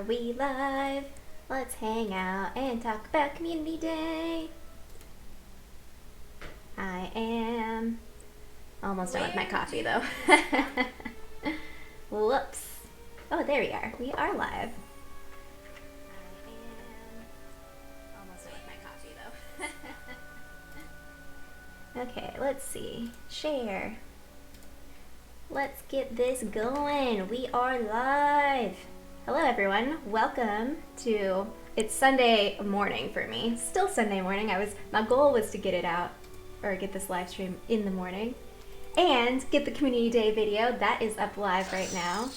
Are we live? Let's hang out and talk about Community Day. I am almost done with my coffee though. Whoops. Oh, there we are. We are live. I am almost done with my coffee though. Okay, let's see. Share. Let's get this going. We are live. Hello everyone. Welcome to, it's Sunday morning for me. Still Sunday morning. My goal was to get it out, or get this live stream in the morning and get the Community Day video. That is up live right now.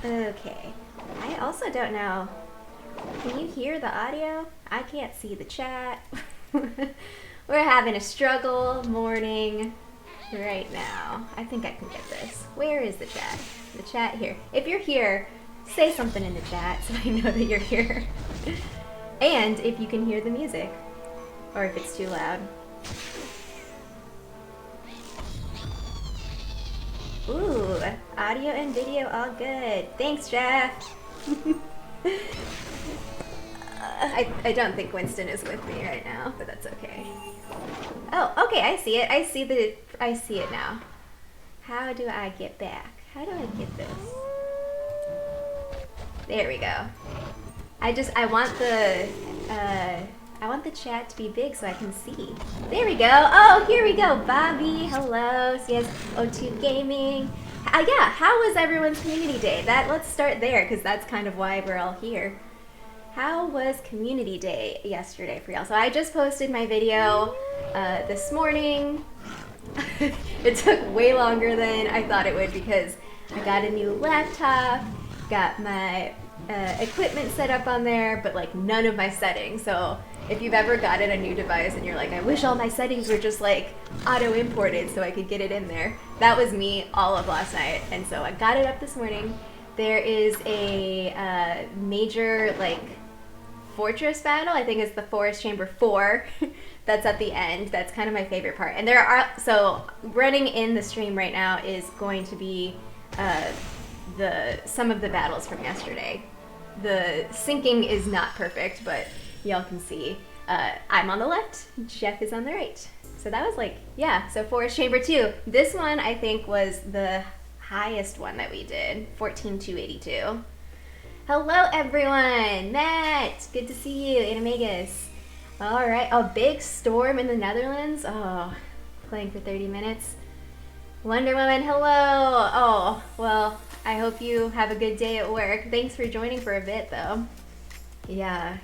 Okay. I also don't know. Can you hear the audio? I can't see the chat. We're having a struggle morning right now. I think I can get this. Where is the chat? The chat here. If you're here, say something in the chat so I know that you're here. And if you can hear the music, or if it's too loud. Ooh, audio and video all good. Thanks, Jeff. I don't think Winston is with me right now, but that's okay. Oh, okay, I see it. I see it now. How do I get back? How do I get this? There we go. I want the chat to be big so I can see. There we go. Oh, here we go. Bobby, hello. CS02 Gaming. Yeah, how was everyone's Community Day? Let's start there because that's kind of why we're all here. How was Community Day yesterday for y'all? So I just posted my video this morning. It took way longer than I thought it would because I got a new laptop, got my equipment set up on there, but like none of my settings. So if you've ever gotten a new device and you're like, I wish all my settings were just like auto-imported so I could get it in there. That was me all of last night. And so I got it up this morning. There is a major like fortress battle. I think it's the Forest Chamber 4 that's at the end. That's kind of my favorite part. And so running in the stream right now is going to be some of the battles from yesterday. The syncing is not perfect, but y'all can see. I'm on the left, Jeff is on the right. So that was like, yeah, so Forest Chamber 2. This one I think was the highest one that we did, 14,282. Hello everyone! Matt! Good to see you, Animagus. Alright, a big storm in the Netherlands. Oh, playing for 30 minutes. Wonder Woman, hello! Oh, well, I hope you have a good day at work. Thanks for joining for a bit though. Yeah.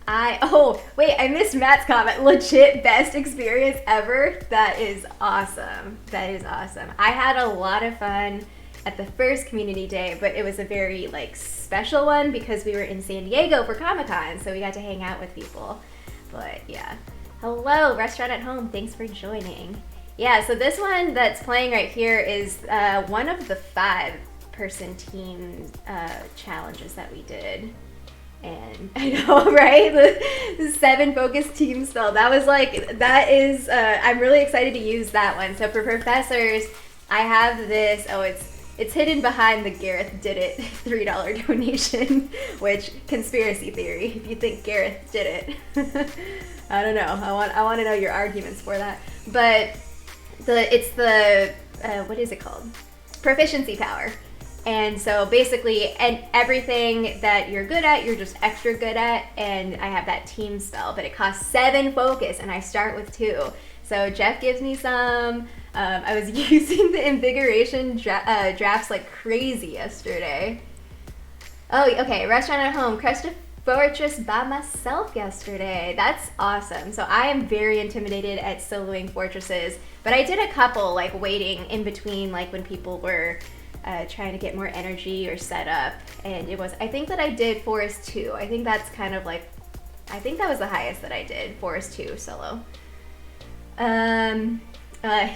Oh, wait, I missed Matt's comment. Legit best experience ever. That is awesome. That is awesome. I had a lot of fun at the first Community Day, but it was a very like special one because we were in San Diego for Comic-Con, so we got to hang out with people. But yeah. Hello, Restaurant at Home. Thanks for joining. Yeah, so this one that's playing right here is one of the 5-person team challenges that we did. And I know, right? The 7 focus team spell. That is, I'm really excited to use that one. So for professors, I have this, it's hidden behind the Gareth did it $3 donation, which conspiracy theory, if you think Gareth did it. I don't know, I want to know your arguments for that. But it's the, what is it called? Proficiency power. And so basically, and everything that you're good at, you're just extra good at, and I have that team spell, but it costs 7 focus, and I start with 2. So Jeff gives me some. I was using the invigoration drafts like crazy yesterday. Oh, okay, Restaurant at Home, crushed a fortress by myself yesterday. That's awesome. So I am very intimidated at soloing fortresses, but I did a couple like waiting in between, like when people were trying to get more energy or set up, and I think that I did Forest 2. I think that's kind of like, I think that was the highest that I did, Forest 2 solo.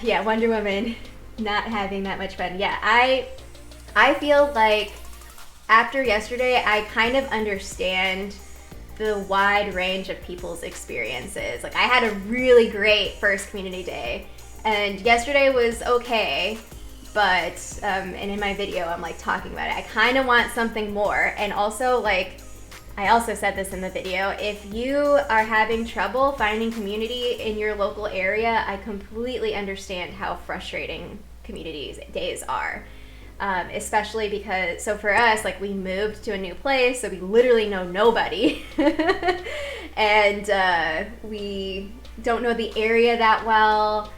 Yeah, Wonder Woman not having that much fun. Yeah, I feel like after yesterday, I kind of understand the wide range of people's experiences. Like I had a really great first Community Day, And yesterday was okay, but, and in my video, I'm like talking about it. I kind of want something more. And also, like, I also said this in the video, if you are having trouble finding community in your local area, I completely understand how frustrating community days are. Especially because, so for us, like, we moved to a new place, so we literally know nobody. And we don't know the area that well.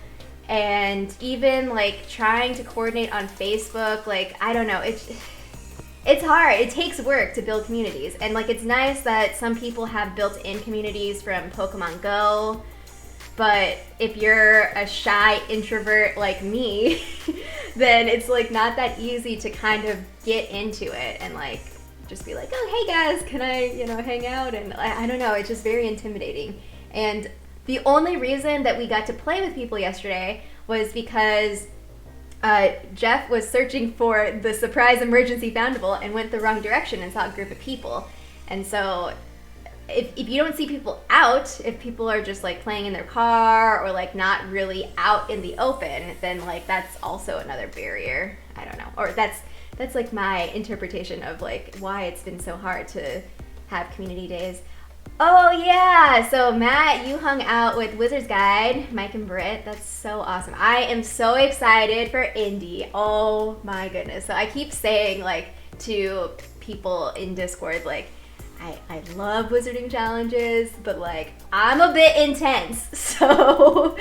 And even like trying to coordinate on Facebook, like, I don't know, it's hard. It takes work to build communities. And like, it's nice that some people have built-in communities from Pokemon Go, but if you're a shy introvert like me, then it's like not that easy to kind of get into it and like just be like, oh, hey guys, can I, hang out? And I don't know, it's just very intimidating. And the only reason that we got to play with people yesterday was because Jeff was searching for the surprise emergency foundable and went the wrong direction and saw a group of people. And so if you don't see people out, if people are just like playing in their car or like not really out in the open, then like that's also another barrier. I don't know. Or that's like my interpretation of like why it's been so hard to have community days. Oh yeah, so Matt, you hung out with Wizard's Guide, Mike and Britt. That's so awesome. I am so excited for Indy. Oh my goodness. So I keep saying like to people in Discord, like, I love wizarding challenges, but like I'm a bit intense. So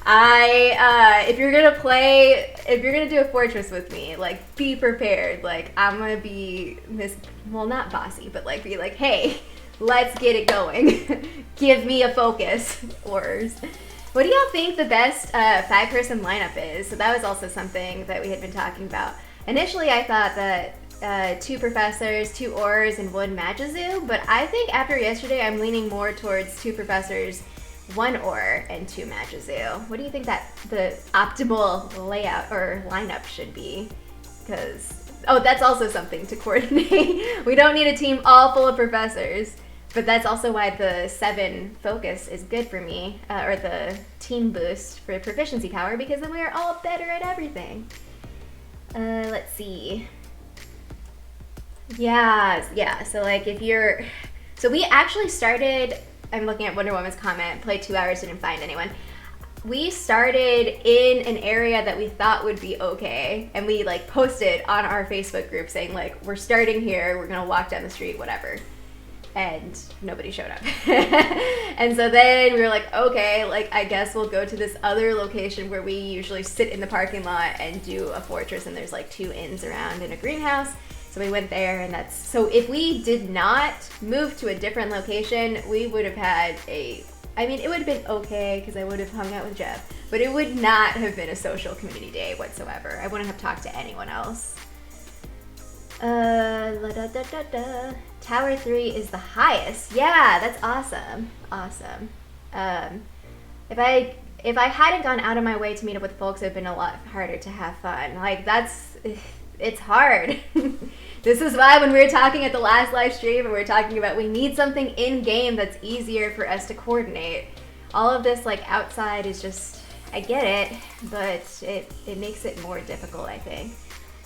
if you're gonna do a fortress with me, like be prepared. Like I'm gonna be not bossy, but like be like, hey, let's get it going. Give me a focus. Ors. What do y'all think the best 5-person lineup is? So that was also something that we had been talking about. Initially, I thought that 2 professors, 2 Ors, and 1 Magazoo, but I think after yesterday, I'm leaning more towards 2 professors, 1 Or, and 2 Magazoo. What do you think that the optimal layout or lineup should be? Because, that's also something to coordinate. We don't need a team all full of professors. But that's also why the 7 focus is good for me, or the team boost for proficiency power, because then we are all better at everything. Let's see. Yeah, so like so we actually started, I'm looking at Wonder Woman's comment, played 2 hours, didn't find anyone. We started in an area that we thought would be okay, and we like posted on our Facebook group saying like, we're starting here, we're gonna walk down the street, whatever. And nobody showed up. And so then we were like, okay, like I guess we'll go to this other location where we usually sit in the parking lot and do a fortress, and there's like 2 inns around in a greenhouse. So we went there, and so if we did not move to a different location, we would have had it would have been okay because I would have hung out with Jeff, but it would not have been a social community day whatsoever. I wouldn't have talked to anyone else. Tower 3 is the highest. Yeah, that's awesome. If I hadn't gone out of my way to meet up with folks, it would have been a lot harder to have fun. Like it's hard. This is why when we were talking at the last live stream and we were talking about we need something in game that's easier for us to coordinate. All of this like outside is just, I get it, but it makes it more difficult, I think.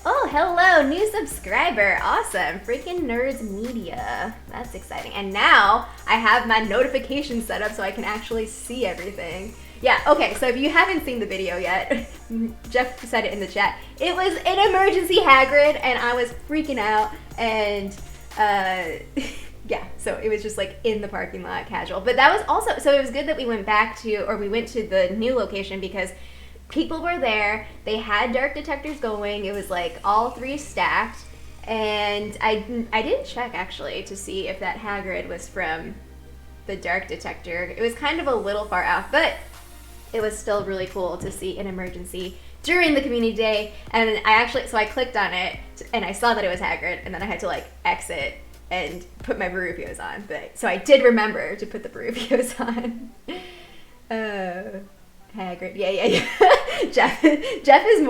Oh, hello, new subscriber. Awesome. Freaking Nerds Media. That's exciting. And now I have my notifications set up so I can actually see everything. Yeah, okay, so if you haven't seen the video yet, Jeff said it in the chat. It was an emergency Hagrid, and I was freaking out, and yeah, so it was just like in the parking lot, casual. But that was also, so it was good that we went to the new location because people were there, they had dark detectors going, it was like all 3 stacked, and I didn't check actually to see if that Hagrid was from the dark detector. It was kind of a little far out, but it was still really cool to see an emergency during the community day, and I clicked on it, and I saw that it was Hagrid, and then I had to like exit and put my Barufios on, so I did remember to put the Barufios on. Hagrid, yeah. Jeff is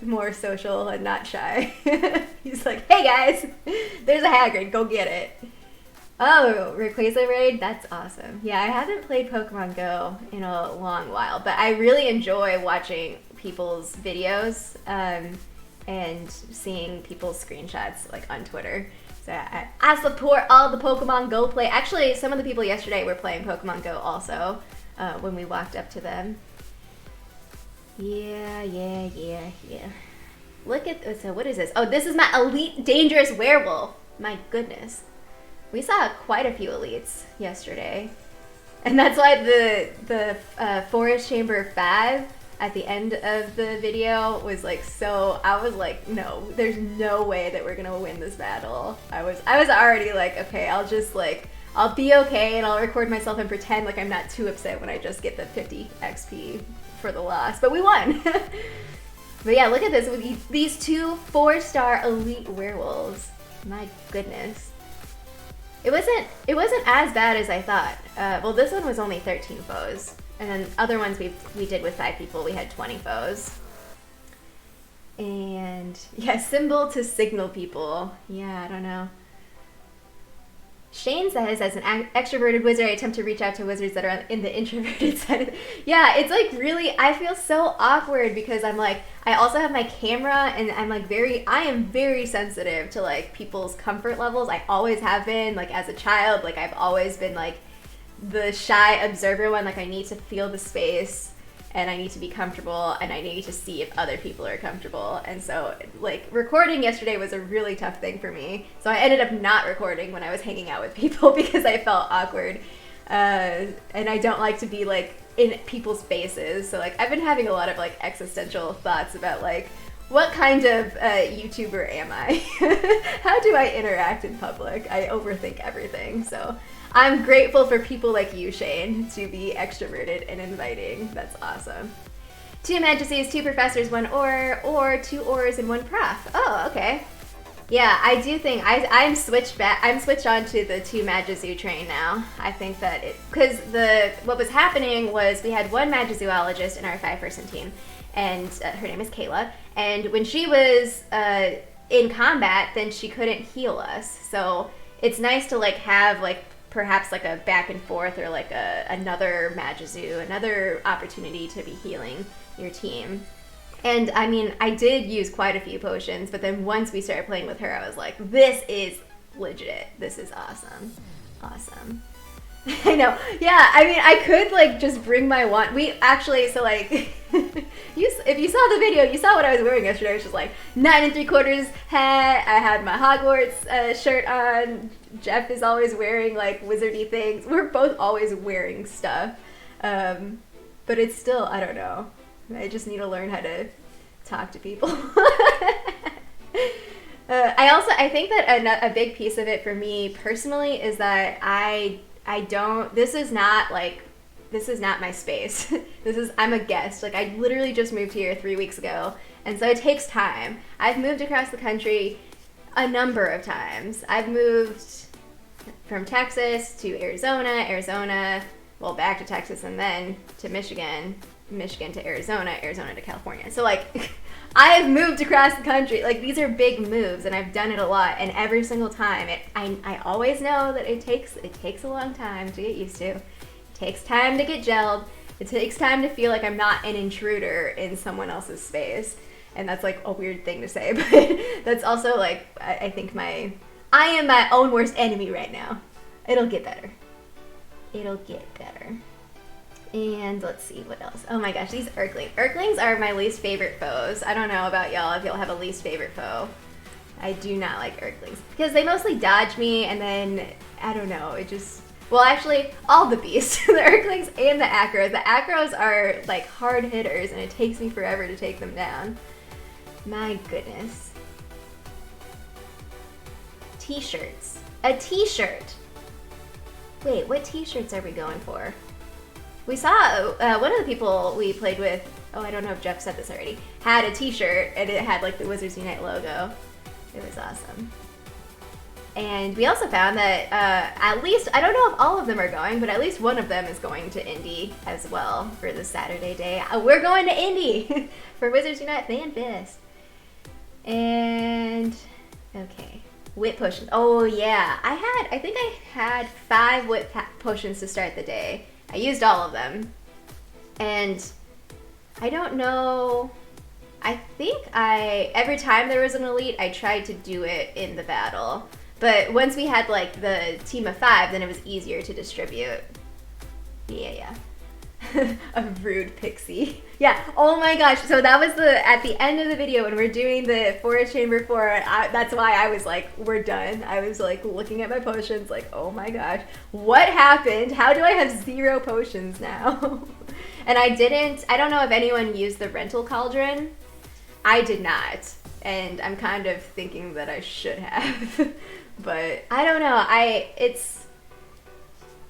more social and not shy. He's like, hey guys, there's a Hagrid, go get it. Oh, Rayquaza raid? That's awesome. Yeah, I haven't played Pokemon Go in a long while, but I really enjoy watching people's videos and seeing people's screenshots like on Twitter. So I support all the Pokemon Go play. Actually, some of the people yesterday were playing Pokemon Go also when we walked up to them. Yeah. Look at, so what is this? Oh, this is my Elite Dangerous Werewolf. My goodness. We saw quite a few elites yesterday. And that's why the Forest Chamber 5 at the end of the video was like so, I was like, no, there's no way that we're gonna win this battle. I was already like, okay, I'll just like, I'll be okay and I'll record myself and pretend like I'm not too upset when I just get the 50 XP for the loss. But we won. But yeah, look at this with these two 4-star elite werewolves. My goodness. It wasn't as bad as I thought. Well, this one was only 13 foes. And then other ones we did with 5 people, we had 20 foes. And yeah, symbol to signal people. Yeah, I don't know. Shane says, as an extroverted wizard, I attempt to reach out to wizards that are in the introverted side. Yeah, it's like really, I feel so awkward because I'm like, I also have my camera and I'm like I am very sensitive to like people's comfort levels. I always have been, like as a child, like I've always been like the shy observer one, like I need to feel the space and I need to be comfortable and I need to see if other people are comfortable. And so like recording yesterday was a really tough thing for me. So I ended up not recording when I was hanging out with people because I felt awkward. And I don't like to be like in people's faces. So like I've been having a lot of like existential thoughts about like, what kind of YouTuber am I? How do I interact in public? I overthink everything. So I'm grateful for people like you, Shane, to be extroverted and inviting. That's awesome. 2 Magices, 2 professors, 1 or 2 ors and 1 prof. Oh, okay. Yeah, I do think I'm switched on to the 2 Magizu train now. I think that because what was happening was we had 1 Magizoologist in our 5-person team, and her name is Kayla. And when she was in combat, then she couldn't heal us. So it's nice to like have like perhaps like a back and forth or like another Magizu, another opportunity to be healing your team. And I mean, I did use quite a few potions, but then once we started playing with her, I was like, this is legit. This is awesome. Awesome. I know. Yeah, I mean, I could like just bring my wand. We actually, so like, if you saw the video, you saw what I was wearing yesterday. I was just like 9 3/4 hat. I had my Hogwarts shirt on. Jeff is always wearing like wizardy things. We're both always wearing stuff. But it's still, I don't know. I just need to learn how to talk to people. I think that a big piece of it for me personally is that this is not my space. I'm a guest. Like I literally just moved here 3 weeks ago. And so it takes time. I've moved across the country a number of times. I've moved from Texas to Arizona, well back to Texas and then to Michigan to Arizona to California. So like I have moved across the country. Like these are big moves and I've done it a lot, and every single time I always know that it takes a long time to get used to. It takes time to get gelled. It takes time to feel like I'm not an intruder in someone else's space. And that's like a weird thing to say, but that's also like I think I am my own worst enemy right now. It'll get better. It'll get better. And let's see what else. Oh my gosh, these Urklings. Urklings are my least favorite foes. I don't know about y'all if y'all have a least favorite foe. I do not like Urklings because they mostly dodge me, and then I don't know, it just, well actually all the beasts, the Urklings and the Acros. The Acros are like hard hitters and it takes me forever to take them down. My goodness. T-shirts. A t-shirt. Wait, what t-shirts are we going for? We saw one of the people we played with, oh, I don't know if Jeff said this already, had a t-shirt and it had like the Wizards Unite logo. It was awesome. And we also found that at least, I don't know if all of them are going, but at least one of them is going to Indy as well for the Saturday day. We're going to Indy for Wizards Unite Fan Fest. And, okay. Wit potions. Oh yeah, I think I had 5 wit potions to start the day. I used all of them. And I don't know, I think every time there was an elite, I tried to do it in the battle. But once we had like the team of 5, then it was easier to distribute. Yeah. A rude pixie. Yeah, oh my gosh. So that was at the end of the video when we're doing the Forest Chamber 4, that's why I was like, we're done. I was like looking at my potions like, oh my gosh, what happened? How do I have 0 potions now? And I don't know if anyone used the rental cauldron. I did not. And I'm kind of thinking that I should have. But I don't know. It's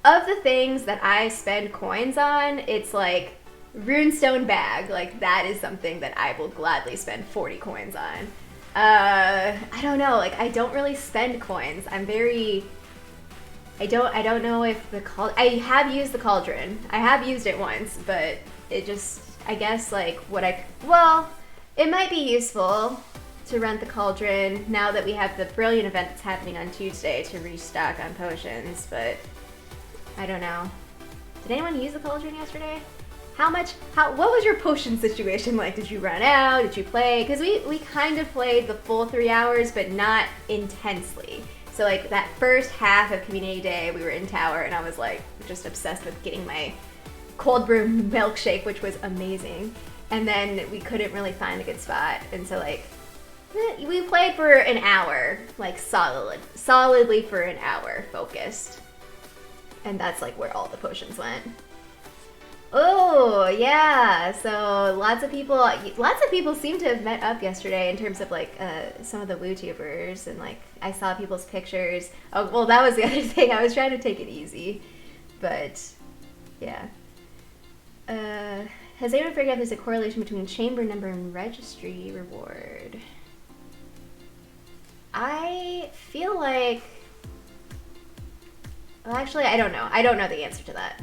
of the things that I spend coins on, it's like runestone bag. Like that is something that I will gladly spend 40 coins on. I don't know. Like I don't really spend coins. I don't know if I have used the cauldron. I have used it once, but it just, I guess like it might be useful to rent the cauldron now that we have the brilliant event that's happening on Tuesday to restock on potions, but I don't know. Did anyone use the cauldron yesterday? What was your potion situation like? Did you run out? Did you play? Because we kind of played the full 3 hours, but not intensely. So like that first half of community day, we were in tower and I was like just obsessed with getting my cold brew milkshake, which was amazing. And then we couldn't really find a good spot. And so like, we played for an hour, like solidly for an hour, focused. And that's like where all the potions went. Oh yeah, so lots of people seem to have met up yesterday in terms of like some of the WooTubers, and like I saw people's pictures. Oh well, that was the other thing. I was trying to take it easy, but yeah. Has anyone figured out there's a correlation between chamber number and registry reward? I feel like, well, actually, I don't know. I don't know the answer to that.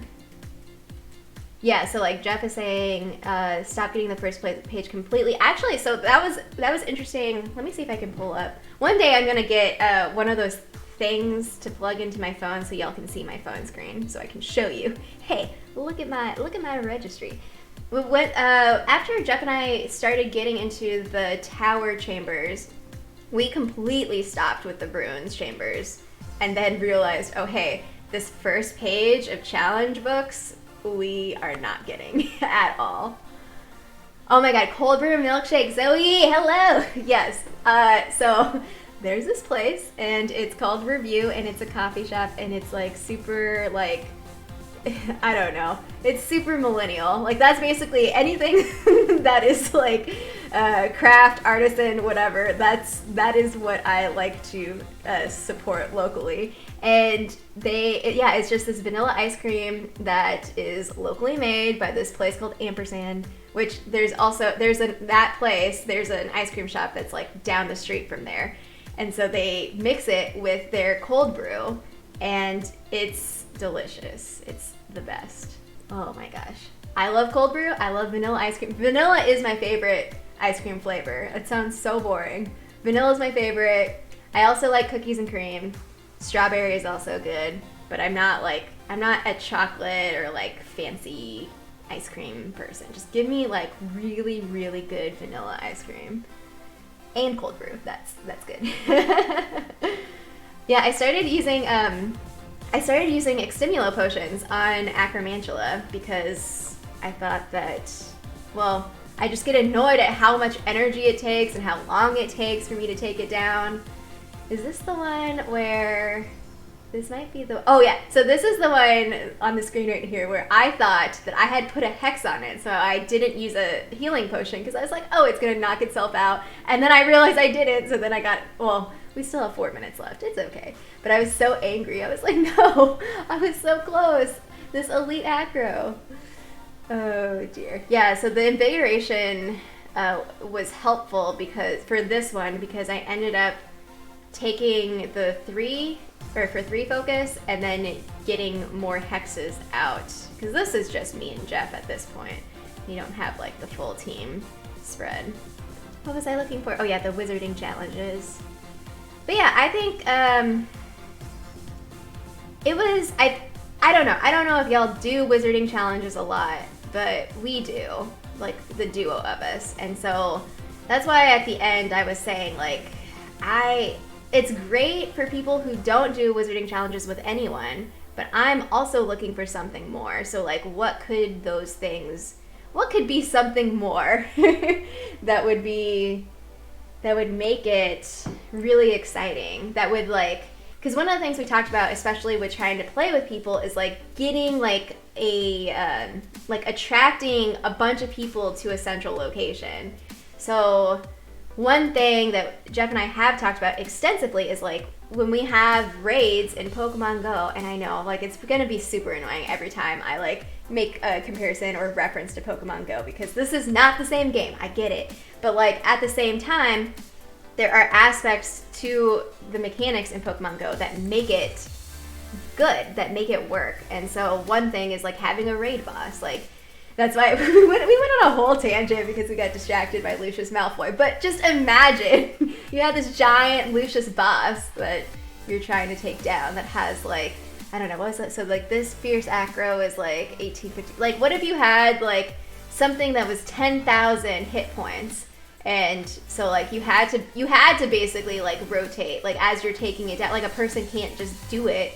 Yeah, so like Jeff is saying, stop getting the first page completely. Actually, so that was interesting. Let me see if I can pull up. One day I'm gonna get one of those things to plug into my phone so y'all can see my phone screen, so I can show you. Hey, look at my registry. After Jeff and I started getting into the tower chambers, we completely stopped with the Bruins chambers, and then realized, oh hey, this first page of challenge books, we are not getting at all. Oh my god, cold brew milkshake, Zoe, hello! Yes, so there's this place, and it's called Review, and it's a coffee shop, and it's like super, like, I don't know, it's super millennial. Like that's basically anything that is like craft, artisan, whatever, that is what I like to support locally. And it's just this vanilla ice cream that is locally made by this place called Ampersand, which there's an ice cream shop that's like down the street from there. And so they mix it with their cold brew, and it's delicious. It's the best. Oh my gosh. I love cold brew. I love vanilla ice cream. Vanilla is my favorite ice cream flavor. It sounds so boring. Vanilla is my favorite. I also like cookies and cream. Strawberry is also good, but I'm not a chocolate or like fancy ice cream person. Just give me like really, really good vanilla ice cream. And cold brew. That's good. Yeah, I started using Extimulo potions on Acromantula because I thought that, well, I just get annoyed at how much energy it takes and how long it takes for me to take it down. Is this the one where, this might be the, oh yeah, so this is the one on the screen right here where I thought that I had put a hex on it, so I didn't use a healing potion because I was like, oh, it's gonna knock itself out, and then I realized I didn't, so then I got, well, we still have 4 minutes left, it's okay. But I was so angry, I was like, no, I was so close, this elite acro. Oh dear. Yeah, so the invigoration was helpful for this one because I ended up taking the 3 focus and then getting more hexes out, because this is just me and Jeff at this point. You don't have like the full team spread. What was I looking for? Oh yeah, the wizarding challenges. But yeah, I think it was, I don't know. I don't know if y'all do wizarding challenges a lot, but we do, like the duo of us. And so that's why at the end I was saying, like, it's great for people who don't do wizarding challenges with anyone, but I'm also looking for something more. So like, what could be something more that would make it really exciting, that would like, because one of the things we talked about, especially with trying to play with people, is like getting like attracting a bunch of people to a central location. So one thing that Jeff and I have talked about extensively is like when we have raids in Pokemon Go, and I know like it's gonna be super annoying every time I like make a comparison or reference to Pokemon Go, because this is not the same game, I get it, but like at the same time there are aspects to the mechanics in Pokemon Go that make it good, that make it work. And so one thing is like having a raid boss. Like that's why we went on a whole tangent because we got distracted by Lucius Malfoy. But just imagine you have this giant Lucius boss that you're trying to take down that has like, I don't know, what was that? So like this fierce acro is like 1850. Like what if you had like something that was 10,000 hit points? And so like you had to basically like rotate like as you're taking it down. Like a person can't just do it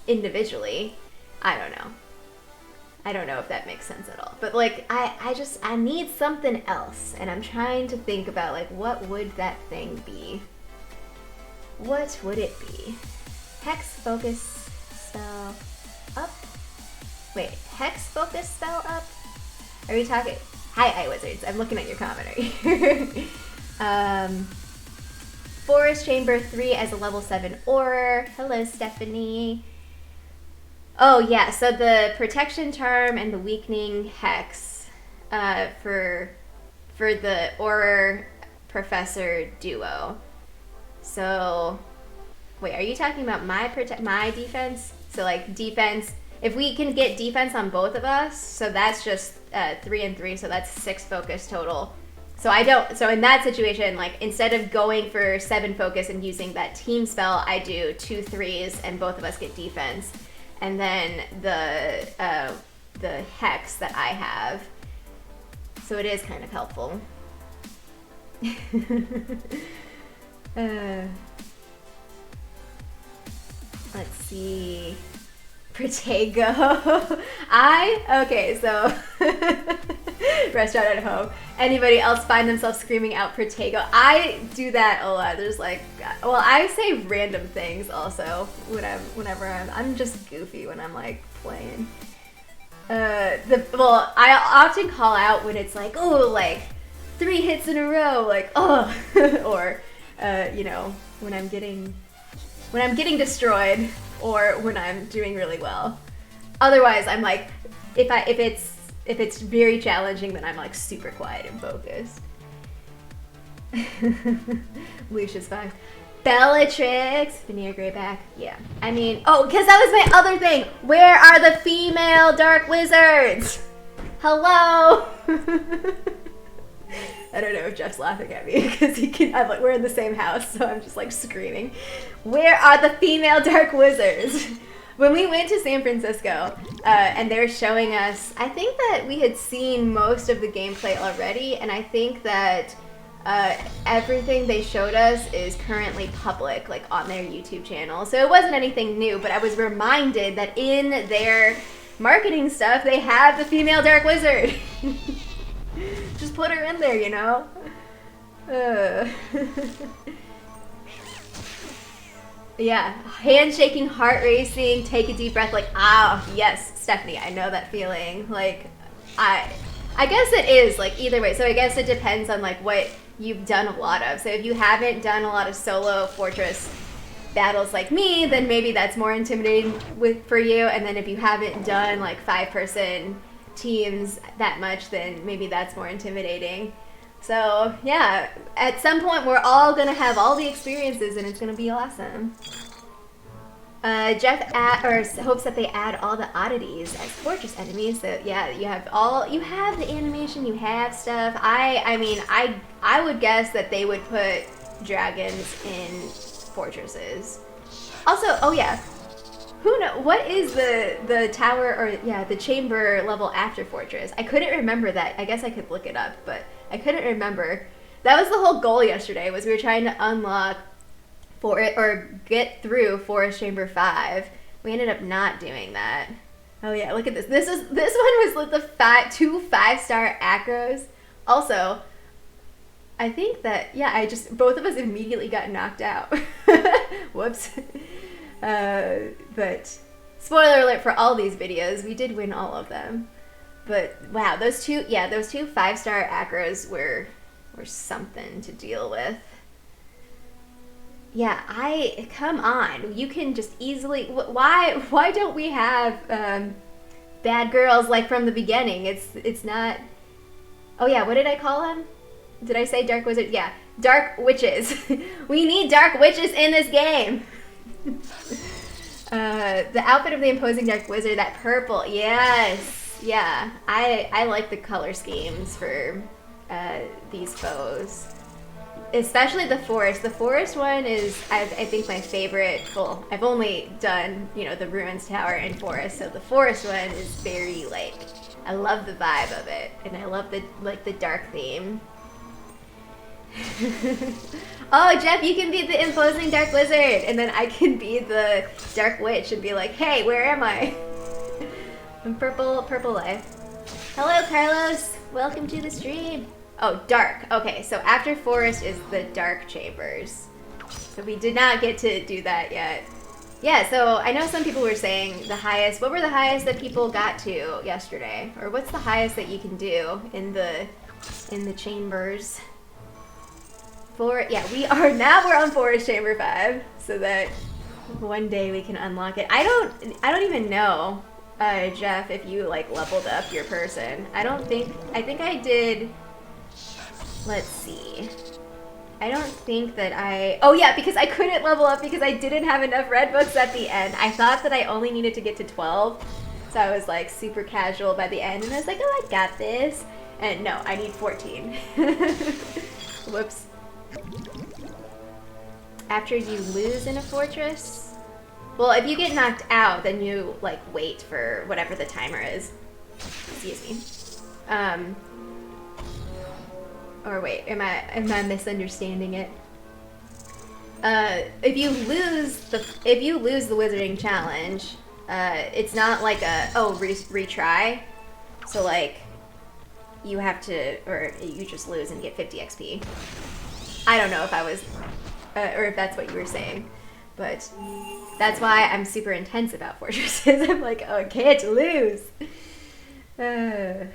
individually. I don't know if that makes sense at all. But like I need something else, and I'm trying to think about like what would that thing be? What would it be? Hex focus spell up? Wait, hex focus spell up? Are we talking? Hi, Wizards. I'm looking at your commentary. Forest Chamber 3 as a level 7 Auror. Hello, Stephanie. Oh, yeah. So the Protection Charm and the Weakening Hex for the Auror Professor duo. So, wait, are you talking about my defense? So, like, defense... If we can get defense on both of us, so that's just 3 and 3, so that's 6 focus total. So in that situation, like instead of going for 7 focus and using that team spell, I do 2 3s and both of us get defense. And then the hex that I have. So it is kind of helpful. Let's see. Protego. Okay, so restaurant at home. Anybody else find themselves screaming out Protego? I do that a lot. There's like, well, I say random things also whenever I'm just goofy when I'm like playing. I often call out when it's like, oh, like 3 hits in a row, like oh, or when I'm getting destroyed. Or when I'm doing really well. Otherwise, I'm like, if it's very challenging, then I'm like super quiet and focused. Lucius 5. Bellatrix, Veneer Greyback. Yeah, I mean, oh, because that was my other thing. Where are the female Dark Wizards? Hello. I don't know if Jeff's laughing at me because we're in the same house, so I'm just like screaming. Where are the female Dark Wizards? When we went to San Francisco and they were showing us, I think that we had seen most of the gameplay already, and I think that everything they showed us is currently public, like on their YouTube channel. So it wasn't anything new, but I was reminded that in their marketing stuff, they have the female Dark Wizard. Just put her in there, you know? Yeah, handshaking, heart racing, take a deep breath, like, yes, Stephanie, I know that feeling. Like, I guess it is, like, either way. So I guess it depends on, like, what you've done a lot of. So if you haven't done a lot of solo Fortress battles like me, then maybe that's more intimidating for you. And then if you haven't done, like, 5-person teams that much, then maybe that's more intimidating. So yeah, at some point we're all gonna have all the experiences and it's gonna be awesome. Jeff hopes that they add all the oddities as fortress enemies. So yeah, you have the animation, you have stuff. I mean I would guess that they would put dragons in fortresses. Also, oh yeah, who know what is the tower or yeah the chamber level after fortress? I couldn't remember that. I guess I could look it up, but I couldn't remember. That was the whole goal yesterday. Was we were trying to unlock for it or get through Forest Chamber 5. We ended up not doing that. Oh yeah, look at this. This one was like the 2 5-star acros. Also, I think that yeah, both of us immediately got knocked out. Whoops. But spoiler alert for all these videos, we did win all of them. But wow, those two 5-star acros were something to deal with. Yeah, come on. You can just easily, why don't we have bad girls like from the beginning? It's not, oh yeah, what did I call them? Did I say dark wizard? Yeah, dark witches. We need dark witches in this game. The outfit of the imposing dark wizard, that purple, yes. Yeah, I like the color schemes for these foes. Especially the forest. The forest one is, I think, my favorite. Well, I've only done, the Ruins Tower and forest, so the forest one is very, I love the vibe of it, and I love the dark theme. Oh, Jeff, you can be the imposing dark wizard, and then I can be the dark witch and be like, hey, where am I? I'm purple life. Hello, Carlos. Welcome to the stream. Oh, dark. Okay, so after forest is the dark chambers. So we did not get to do that yet. Yeah, so I know some people were saying the highest. What were the highest that people got to yesterday? Or what's the highest that you can do in the chambers? Yeah, we're on Forest Chamber 5, so that one day we can unlock it. I don't even know, Jeff, if you leveled up your person. I think I did. Let's see. I don't think that oh yeah, because I couldn't level up because I didn't have enough red books at the end. I thought that I only needed to get to 12, so I was super casual by the end, and I was like, oh, I got this. And no, I need 14. Whoops. After you lose in a fortress? Well, if you get knocked out, then you wait for whatever the timer is. Excuse me. Or wait, am I misunderstanding it? If you lose the Wizarding Challenge, it's not like a retry. So you have to, or you just lose and get 50 XP. I don't know if I was, or if that's what you were saying, but that's why I'm super intense about fortresses. I'm like, oh, I can't lose. But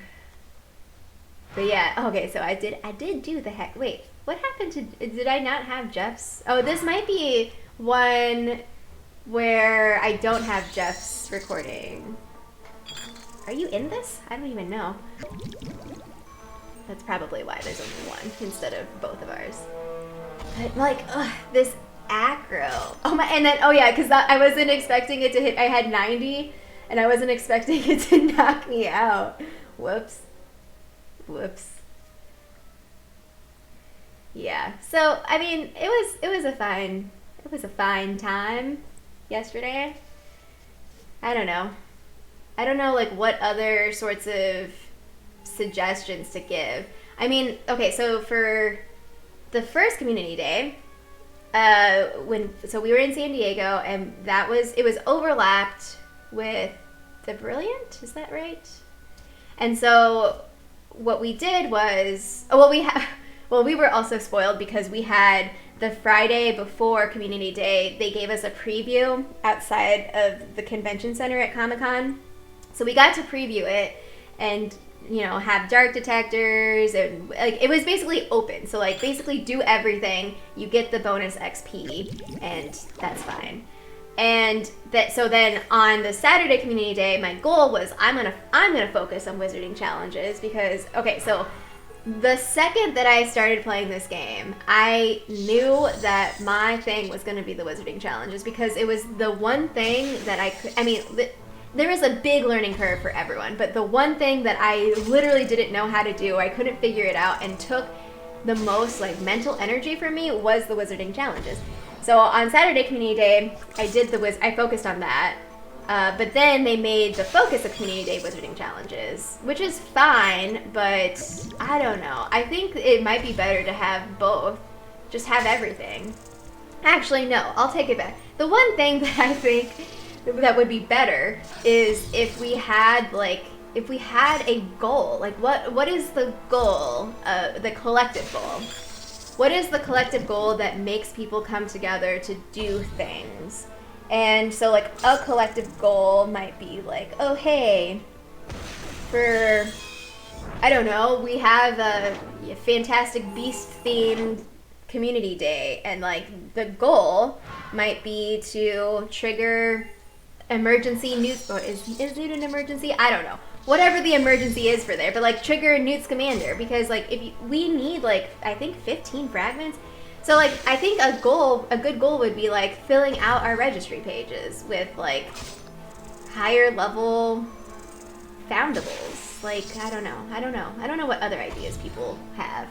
yeah, okay, so I did do the heck. Wait, what happened to, did I not have Jeff's? Oh, this might be one where I don't have Jeff's recording. Are you in this? I don't even know. That's probably why there's only one instead of both of ours. But this acro. Oh my, and then, oh yeah, because I wasn't expecting it to hit, I had 90, and I wasn't expecting it to knock me out. Whoops. Whoops. Yeah, so, I mean, it was a fine time yesterday. I don't know what other sorts of suggestions to give. I mean, okay, so for the first community day, so we were in San Diego, and it was overlapped with the Brilliant, is that right? And so what we did was, we were also spoiled because we had the Friday before community day, they gave us a preview outside of the convention center at Comic-Con. So we got to preview it and, have dark detectors, and it was basically open. So basically do everything, you get the bonus XP, and that's fine. And so then on the Saturday community day, my goal was I'm gonna focus on wizarding challenges because, okay, so the second that I started playing this game, I knew that my thing was gonna be the wizarding challenges because it was the one thing that there is a big learning curve for everyone, but the one thing that I literally didn't know how to do, I couldn't figure it out, and took the most mental energy from me was the wizarding challenges. So on Saturday Community Day, I focused on that. But then they made the focus of Community Day Wizarding Challenges, which is fine, but I don't know. I think it might be better to have both. Just have everything. Actually, no, I'll take it back. The one thing that I think that would be better is if we had a goal. Like what is the goal, the collective goal? What is the collective goal that makes people come together to do things? And so like a collective goal might be like, oh hey, for, I don't know, we have a Fantastic Beast themed community day, and like the goal might be to trigger emergency news, or is Newt an emergency? I don't know. Whatever the emergency is for there, but like trigger Newt's commander, because like we need like I think 15 fragments. So like I think a good goal would be like filling out our registry pages with like higher level foundables. Like I don't know what other ideas people have.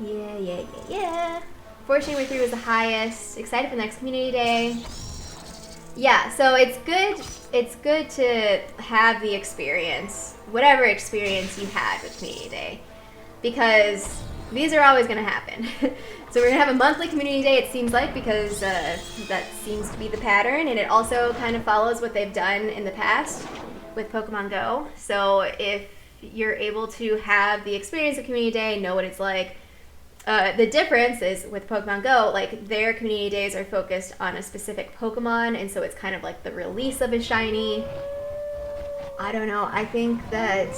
Yeah. Force Chamber 3 was the highest. Excited for the next community day. Yeah, so it's good to have the experience, whatever experience you had with community day, because these are always going to happen. So we're going to have a monthly community day, it seems like, because that seems to be the pattern, and it also kind of follows what they've done in the past with Pokemon Go. So if you're able to have the experience of community day, know what it's like. The difference is with Pokemon Go, like their community days are focused on a specific Pokemon, and so it's kind of like the release of a shiny. I don't know, I think that,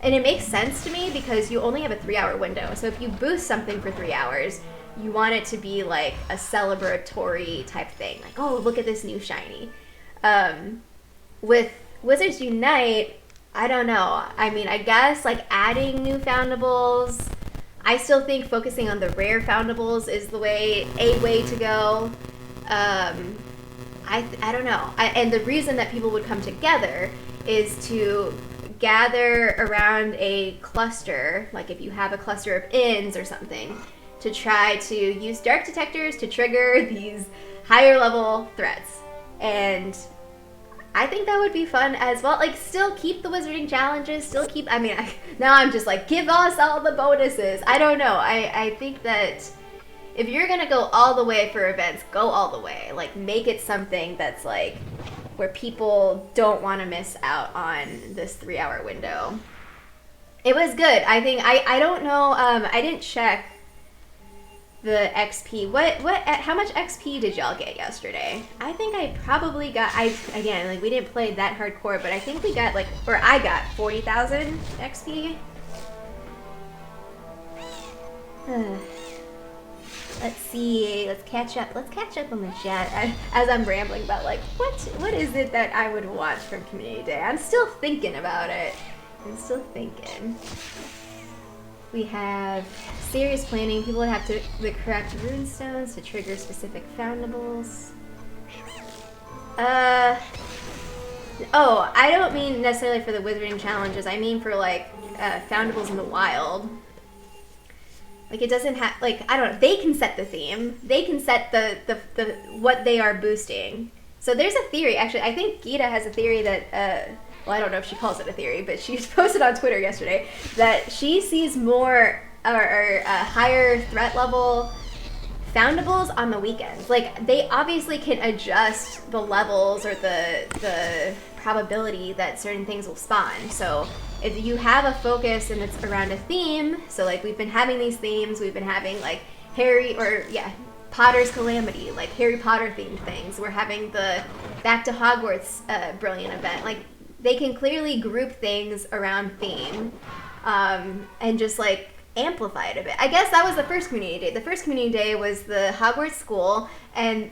and it makes sense to me because you only have a 3-hour window. So if you boost something for 3 hours, you want it to be like a celebratory type thing. Like, oh, look at this new shiny. With Wizards Unite, I don't know. I mean, I guess like adding new foundables, I still think focusing on the rare foundables is a way to go. I don't know. And the reason that people would come together is to gather around a cluster, like if you have a cluster of inns or something, to try to use dark detectors to trigger these higher level threats. And I think that would be fun as well. Like, still keep the wizarding challenges, now I'm just like, give us all the bonuses. I don't know. I think that if you're gonna go all the way for events, go all the way. Like, make it something that's like, where people don't want to miss out on this 3-hour window. It was good. I think, I don't know, I didn't check the XP. How much XP did y'all get yesterday? I think I probably got, again, like we didn't play that hardcore, but I think we got like, or I got 40,000 XP. Let's see, let's catch up on the chat as I'm rambling about like, what is it that I would want from Community Day? I'm still thinking about it. We have serious planning. People would have to the correct rune stones to trigger specific foundables. Oh, I don't mean necessarily for the wizarding challenges. I mean for like foundables in the wild. Like it doesn't have, like, I don't know. They can set the theme. They can set the what they are boosting. So there's a theory. Actually, I think Gita has a theory that. Well, I don't know if she calls it a theory, but she posted on Twitter yesterday that she sees more or higher threat level foundables on the weekends. Like, they obviously can adjust the levels or the probability that certain things will spawn. So if you have a focus and it's around a theme, so like we've been having these themes, we've been having like Potter's Calamity, like Harry Potter themed things. We're having the Back to Hogwarts brilliant event. Like, they can clearly group things around theme and just like amplify it a bit. I guess that was the first community day. The first community day was the Hogwarts school, and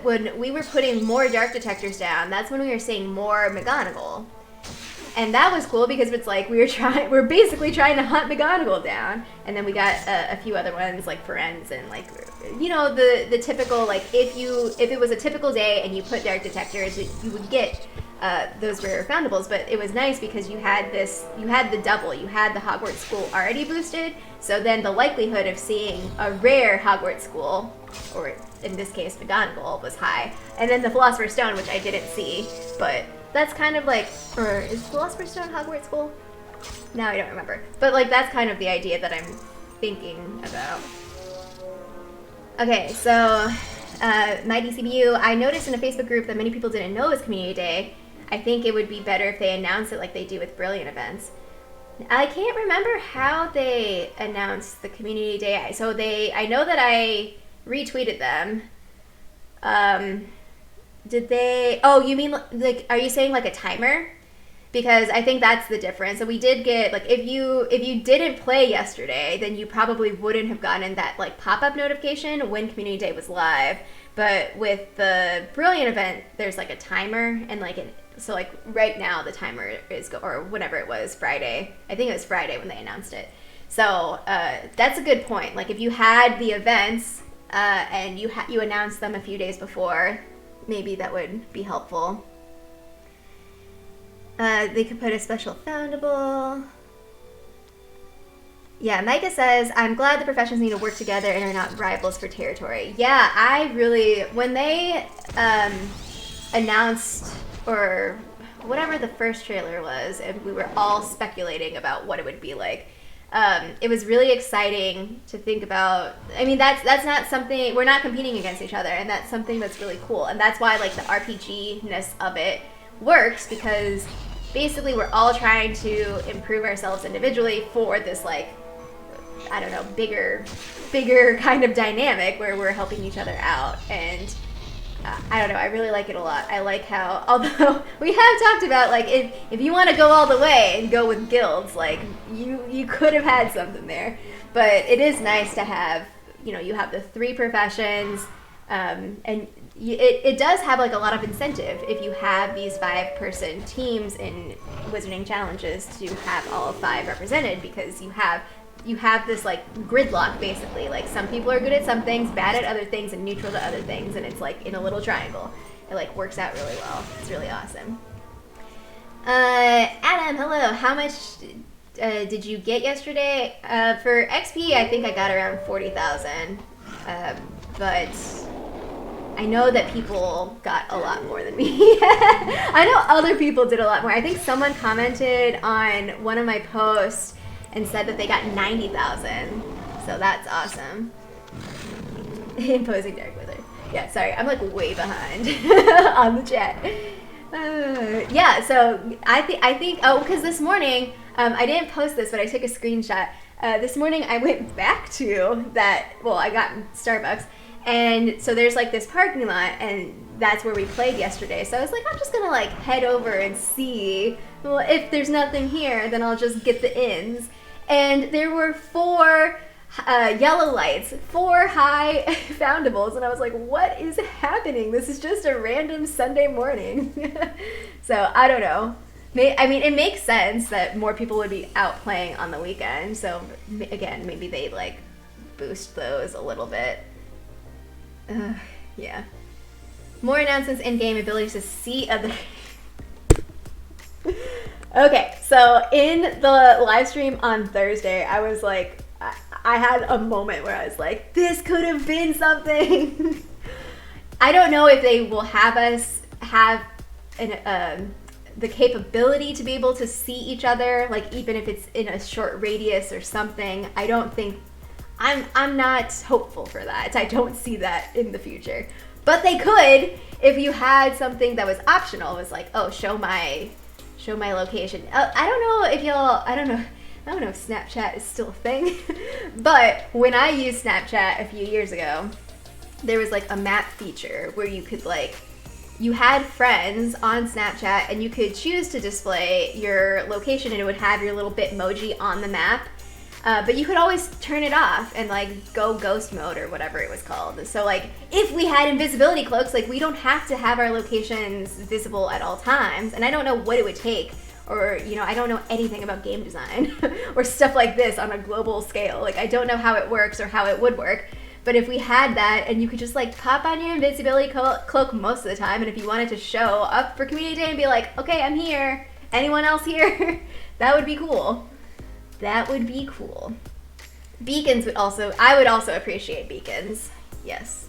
when we were putting more dark detectors down, that's when we were seeing more McGonagall. And that was cool because it's like we're basically trying to hunt McGonagall down. And then we got a few other ones like Ferenz and like, you know, the typical, like if it was a typical day and you put dark detectors, you would get those rare foundables, but it was nice because you had the double, you had the Hogwarts school already boosted, so then the likelihood of seeing a rare Hogwarts school, or in this case McGonagall, was high. And then the Philosopher's Stone, which I didn't see, but that's kind of like, or is Philosopher's Stone Hogwarts school? Now I don't remember, but like that's kind of the idea that I'm thinking about. Okay, so my DCBU, I noticed in a Facebook group that many people didn't know it was Community Day. I think it would be better if they announce it like they do with Brilliant events. I can't remember how they announced the Community Day. So I know that I retweeted them. Did they, oh, you mean like, are you saying like a timer? Because I think that's the difference. So we did get, like, if you didn't play yesterday, then you probably wouldn't have gotten that like pop-up notification when Community Day was live. But with the Brilliant event, there's like a timer, and like so like right now the timer is or whenever it was, Friday. I think it was Friday when they announced it. So that's a good point. Like if you had the events and you announced them a few days before, maybe that would be helpful. They could put a special foundable. Yeah, Micah says, I'm glad the professions need to work together and are not rivals for territory. Yeah, I really, when they announced, or whatever the first trailer was, and we were all speculating about what it would be like, it was really exciting to think about. I mean, that's not something, we're not competing against each other, and that's something that's really cool. And that's why like the RPG-ness of it works, because basically we're all trying to improve ourselves individually for this like, I don't know, bigger kind of dynamic where we're helping each other out. And I don't know, I really like it a lot. I like how, although we have talked about like if you want to go all the way and go with guilds, like you could have had something there. But it is nice to have, you know, you have the 3 professions, and it does have like a lot of incentive if you have these 5-person teams in Wizarding Challenges to have all 5 represented, because you have this like gridlock basically. Like some people are good at some things, bad at other things, and neutral to other things, and it's like in a little triangle. It like works out really well. It's really awesome. Adam, hello. How much did you get yesterday? For XP, I think I got around 40,000, but I know that people got a lot more than me. I know other people did a lot more. I think someone commented on one of my posts and said that they got 90,000. So that's awesome. Imposing Dark Wizard. Yeah, sorry, I'm like way behind on the chat. Yeah, so I think, oh, because this morning, I didn't post this, but I took a screenshot. This morning I went back to that, well, I got Starbucks, and so there's like this parking lot, and that's where we played yesterday. So I was like, I'm just gonna like head over and see, well, if there's nothing here, then I'll just get the ins. And there were 4 yellow lights, 4 high foundables, and I was like, what is happening? This is just a random Sunday morning. So I don't know. I mean, it makes sense that more people would be out playing on the weekend. So again, maybe they like boost those a little bit. Yeah. More announcements in-game, abilities to see other... Okay, so in the live stream on Thursday, I was like, I had a moment where I was like, this could have been something. I don't know if they will have us have the capability to be able to see each other, like even if it's in a short radius or something. I don't think, I'm not hopeful for that. I don't see that in the future. But they could if you had something that was optional. It was like, oh, show my location. I don't know if y'all, I don't know if Snapchat is still a thing, but when I used Snapchat a few years ago, there was like a map feature where you could like, you had friends on Snapchat and you could choose to display your location, and it would have your little Bitmoji on the map. But you could always turn it off and like go ghost mode or whatever it was called. So like if we had invisibility cloaks, like we don't have to have our locations visible at all times. And I don't know what it would take, or, you know, I don't know anything about game design or stuff like this on a global scale. Like I don't know how it works or how it would work, But if we had that and you could just like pop on your invisibility cloak most of the time, and if you wanted to show up for community day and be like, okay, I'm here, anyone else here? That would be cool. That would be cool. Beacons would also, I would also appreciate beacons. Yes.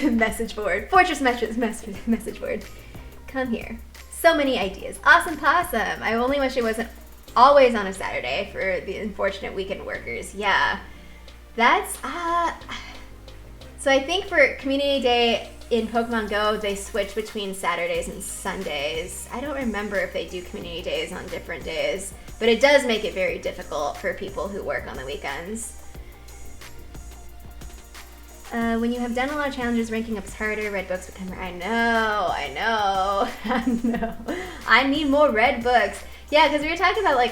Message board. Fortress message board. Come here. So many ideas. Awesome possum. I only wish it wasn't always on a Saturday for the unfortunate weekend workers. Yeah. That's, so I think for community day in Pokemon Go, they switch between Saturdays and Sundays. I don't remember if they do community days on different days, but it does make it very difficult for people who work on the weekends. When you have done a lot of challenges, ranking up is harder. Red books become. I know. I need more red books. Yeah, because we were talking about like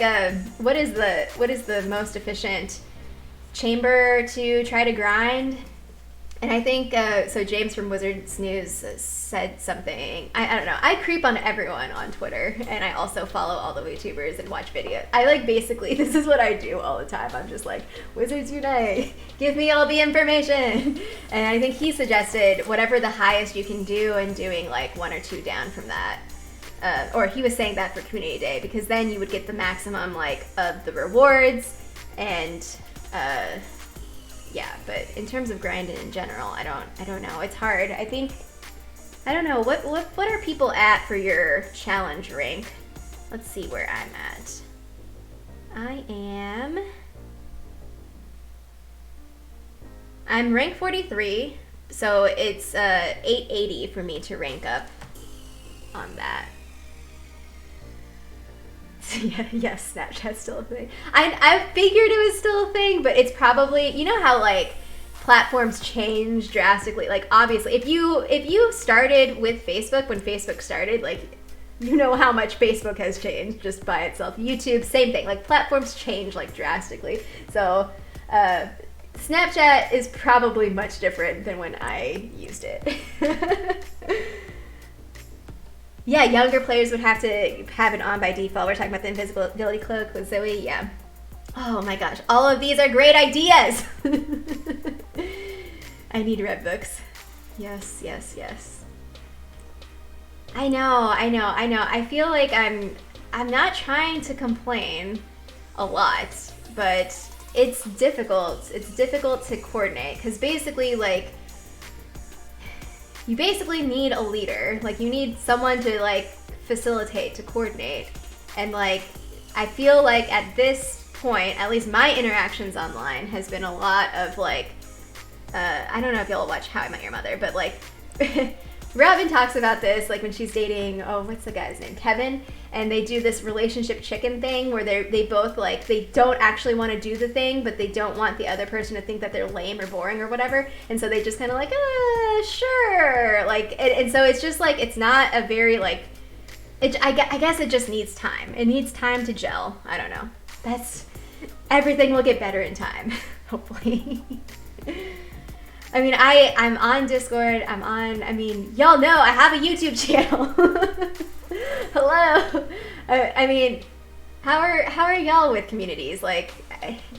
what is the most efficient chamber to try to grind. And I think, so James from Wizards News said something, I don't know, I creep on everyone on Twitter, and I also follow all the YouTubers and watch videos. I like, basically, this is what I do all the time. I'm just like, Wizards Unite, give me all the information. And I think he suggested whatever the highest you can do and doing like 1 or 2 down from that. Or he was saying that for Community Day, because then you would get the maximum like of the rewards and, yeah, but in terms of grinding in general, I don't know. It's hard. I think, I don't know, what are people at for your challenge rank? Let's see where I'm at. I'm rank 43, so it's 880 for me to rank up on that. Yeah, yes, Snapchat's still a thing. I figured it was still a thing, but it's probably, you know how like platforms change drastically. Like obviously, if you started with Facebook when Facebook started, like you know how much Facebook has changed just by itself. YouTube, same thing. Like platforms change like drastically. So Snapchat is probably much different than when I used it. Yeah, younger players would have to have it on by default. We're talking about the invisibility cloak with Zoe, yeah. Oh my gosh, all of these are great ideas. I need red books. Yes, yes, yes. I know. I feel like I'm not trying to complain a lot, but it's difficult. It's difficult to coordinate because basically like you basically need a leader. Like you need someone to like facilitate, to coordinate. And like, I feel like at this point, at least my interactions online has been a lot of like, I don't know if y'all watch How I Met Your Mother, but like, Robin talks about this, like when she's dating, oh, what's the guy's name? Kevin. And they do this relationship chicken thing where they both like, they don't actually want to do the thing, but they don't want the other person to think that they're lame or boring or whatever. And so they just kind of like, sure. Like, and so it's just like, it's not a very like, I guess it just needs time. It needs time to gel. I don't know. Everything will get better in time, hopefully. I mean, I'm on Discord, y'all know I have a YouTube channel. Hello. I mean, how are y'all with communities? Like,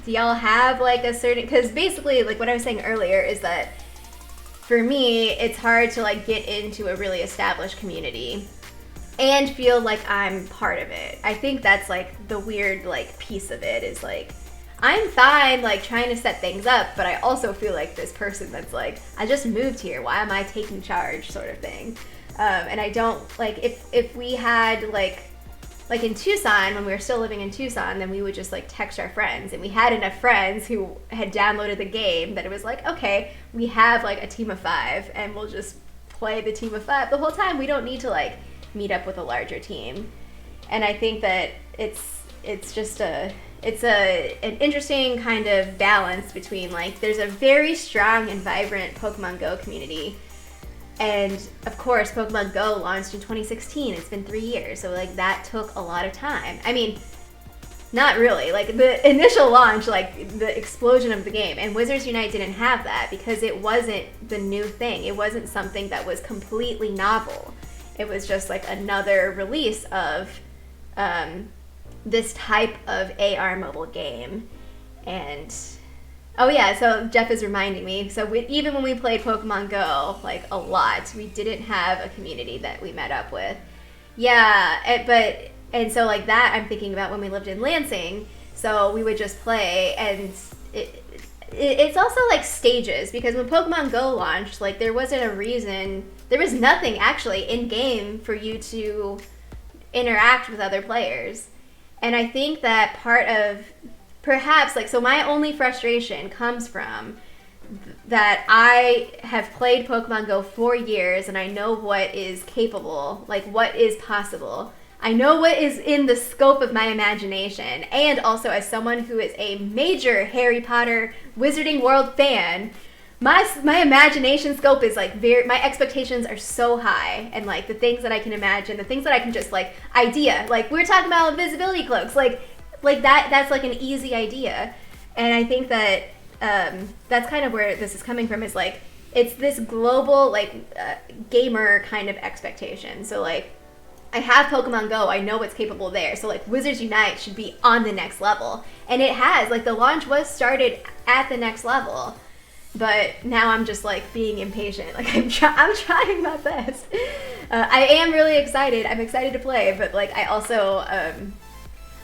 do y'all have like a certain, because basically like what I was saying earlier is that for me, it's hard to like get into a really established community and feel like I'm part of it. I think that's like the weird like piece of it is like, I'm fine like trying to set things up, but I also feel like this person that's like, I just moved here, why am I taking charge sort of thing. And I don't, like, if we had like in Tucson, when we were still living in Tucson, then we would just like text our friends, and we had enough friends who had downloaded the game that it was like, okay, we have like a team of 5 and we'll just play the team of 5 the whole time. We don't need to like meet up with a larger team. And I think that it's just an interesting kind of balance between like, there's a very strong and vibrant Pokemon Go community. And of course, Pokemon Go launched in 2016. It's been 3 years. So like that took a lot of time. I mean, not really. Like the initial launch, like the explosion of the game, and Wizards Unite didn't have that because it wasn't the new thing. It wasn't something that was completely novel. It was just like another release of this type of AR mobile game. And Oh yeah, so Jeff is reminding me. So even when we played Pokemon Go, like a lot, we didn't have a community that we met up with. Yeah, and so like that I'm thinking about when we lived in Lansing. So we would just play, and it's also like stages, because when Pokemon Go launched, like there wasn't a reason, there was nothing actually in game for you to interact with other players. And I think that part of perhaps like, so my only frustration comes from that I have played Pokemon Go for years, and I know what is capable, like what is possible. I know what is in the scope of my imagination, and also as someone who is a major Harry Potter Wizarding World fan, my imagination scope is like my expectations are so high, and like the things that I can imagine, the things that I can just like idea, like we're talking about invisibility cloaks, like that's like an easy idea. And I think that that's kind of where this is coming from, is like it's this global like gamer kind of expectation. So like I have Pokemon Go, I know what's capable there, so like Wizards Unite should be on the next level, and it has, like the launch was started at the next level. But now I'm just like being impatient. Like I'm trying my best. I am really excited. I'm excited to play, but like I also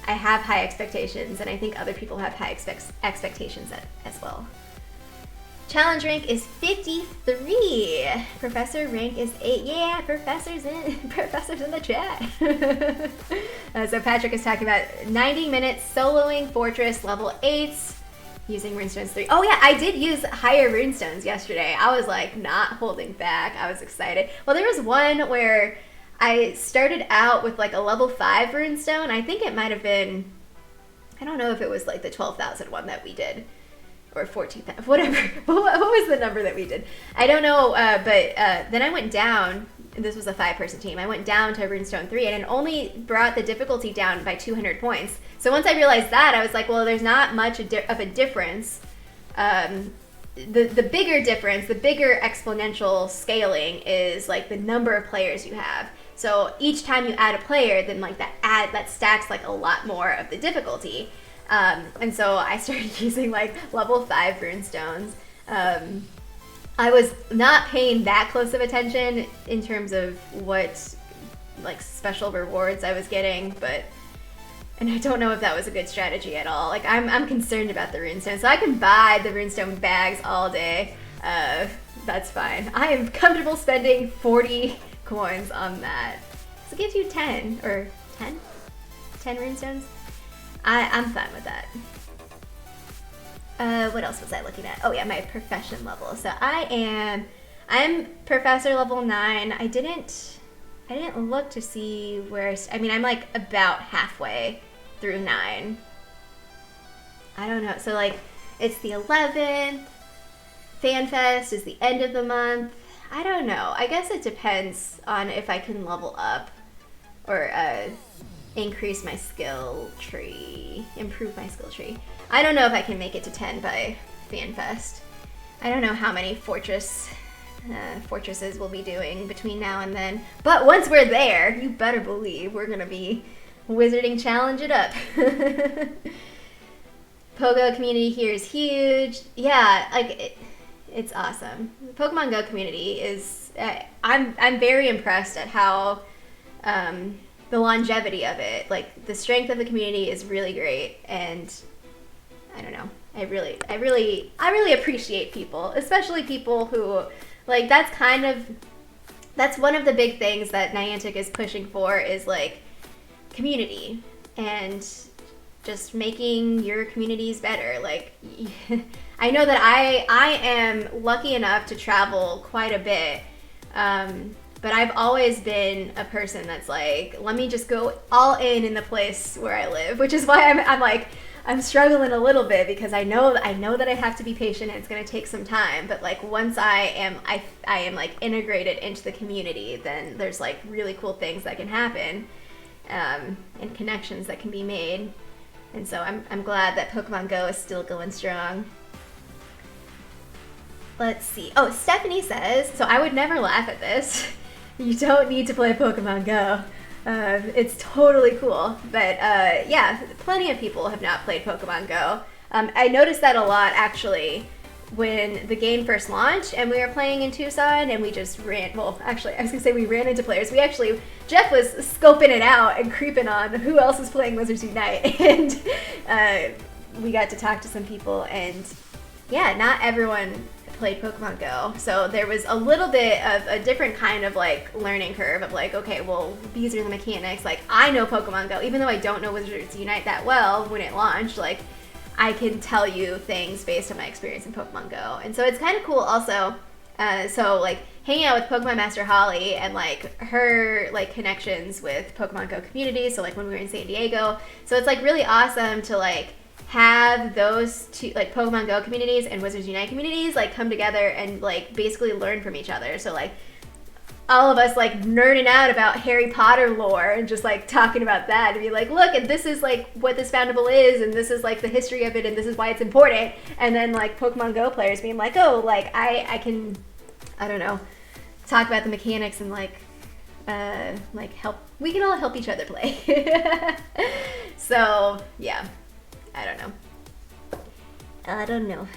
I have high expectations, and I think other people have high expectations as well. Challenge rank is 53. Professor rank is 8. Yeah, professors in the chat. So Patrick is talking about 90 minutes soloing Fortress level 8. Using Runestones 3. Oh yeah, I did use higher Runestones yesterday. I was like not holding back. I was excited. Well, there was one where I started out with like a level 5 Runestone. I think it might have been, I don't know if it was like the 12,000 one that we did, or 14,000, whatever. What was the number that we did? I don't know, but then I went down. This was a 5-person team. I went down to Runestone 3, and it only brought the difficulty down by 200 points. So once I realized that, I was like, well, there's not much of a difference. The bigger difference, the bigger exponential scaling is like the number of players you have. So each time you add a player, then like that stacks like a lot more of the difficulty. And so I started using like level 5 Runestones. I was not paying that close of attention in terms of what like special rewards I was getting, and I don't know if that was a good strategy at all. Like I'm concerned about the Runestone, so I can buy the Runestone bags all day. That's fine. I am comfortable spending 40 coins on that. So it gives you 10 Runestones. I'm fine with that. What else was I looking at? Oh yeah, my profession level. So I'm professor level 9. I didn't look to see where, I mean, I'm like about halfway through 9. I don't know. So like it's the 11th. FanFest is the end of the month. I don't know. I guess it depends on if I can level up or increase my skill tree, improve my skill tree. I don't know if I can make it to 10 by FanFest. I don't know how many fortresses we'll be doing between now and then. But once we're there, you better believe we're gonna be wizarding challenge it up. Pogo community here is huge. Yeah, like it's awesome. The Pokemon Go community is. I'm very impressed at how the longevity of it. Like the strength of the community is really great, and I don't know. I really appreciate people, especially people who, like, that's one of the big things that Niantic is pushing for, is like community and just making your communities better. Like, I know that I am lucky enough to travel quite a bit, but I've always been a person that's like, let me just go all in the place where I live, which is why I'm like, I'm struggling a little bit, because I know that I have to be patient and it's going to take some time. But like once I am like integrated into the community, then there's like really cool things that can happen, and connections that can be made. And so I'm glad that Pokemon Go is still going strong. Let's see. Oh, Stephanie says, so I would never laugh at this. You don't need to play Pokemon Go. It's totally cool. But yeah, plenty of people have not played Pokemon Go. I noticed that a lot actually when the game first launched and we were playing in Tucson and we just ran, well, actually, I was gonna say we ran into players. We actually, Jeff was scoping it out and creeping on who else was playing Wizards Unite. And we got to talk to some people, and yeah, not everyone played Pokemon Go. So there was a little bit of a different kind of like learning curve of like, okay, well, these are the mechanics. Like, I know Pokemon Go, even though I don't know Wizards Unite that well when it launched, like, I can tell you things based on my experience in Pokemon Go. And so it's kind of cool also. So like hanging out with Pokemon Master Holly and like her like connections with Pokemon Go communities. So like when we were in San Diego. So it's like really awesome to like have those two, like Pokemon Go communities and Wizards Unite communities, like come together and like basically learn from each other. So like all of us like nerding out about Harry Potter lore and just like talking about that and be like, look, and this is like what this Foundable is, and this is like the history of it, and this is why it's important. And then like Pokemon Go players being like, oh, like I can, I don't know, talk about the mechanics and like help, we can all help each other play. So yeah, I don't know.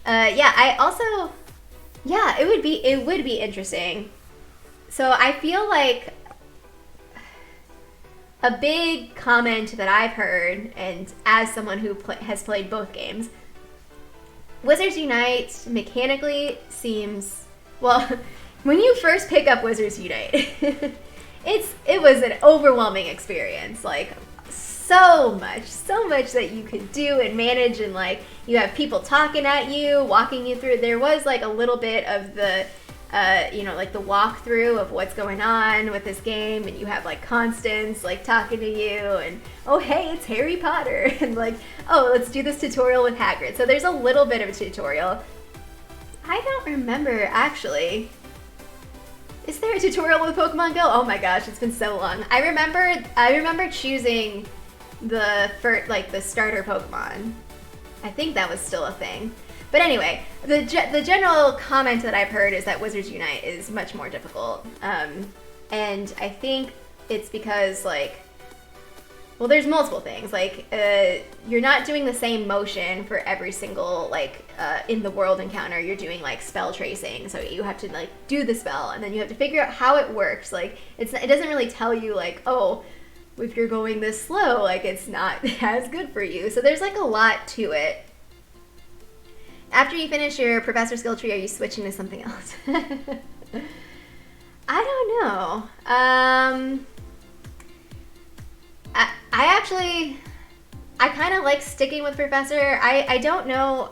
Yeah, I also, yeah, it would be interesting. So I feel like a big comment that I've heard, and as someone who has played both games, Wizards Unite mechanically seems, well, when you first pick up Wizards Unite, it was an overwhelming experience. Like, so much that you could do and manage, and like you have people talking at you, walking you through. There was like a little bit of the like the walkthrough of what's going on with this game, and you have like Constance like talking to you, and oh hey, it's Harry Potter, and like, oh, let's do this tutorial with Hagrid. So there's a little bit of a tutorial. I don't remember actually. Is there a tutorial with Pokemon Go? Oh my gosh, it's been so long. I remember choosing the starter Pokemon. I think that was still a thing. But anyway, the general comment that I've heard is that Wizards Unite is much more difficult. And I think it's because, like, well, there's multiple things. Like, you're not doing the same motion for every single, like, in the world encounter. You're doing, like, spell tracing. So you have to, like, do the spell, and then you have to figure out how it works. Like, it doesn't really tell you, like, oh, if you're going this slow, like, it's not as good for you. So there's, like, a lot to it. After you finish your professor skill tree, are you switching to something else? I don't know. I kind of like sticking with professor. I don't know,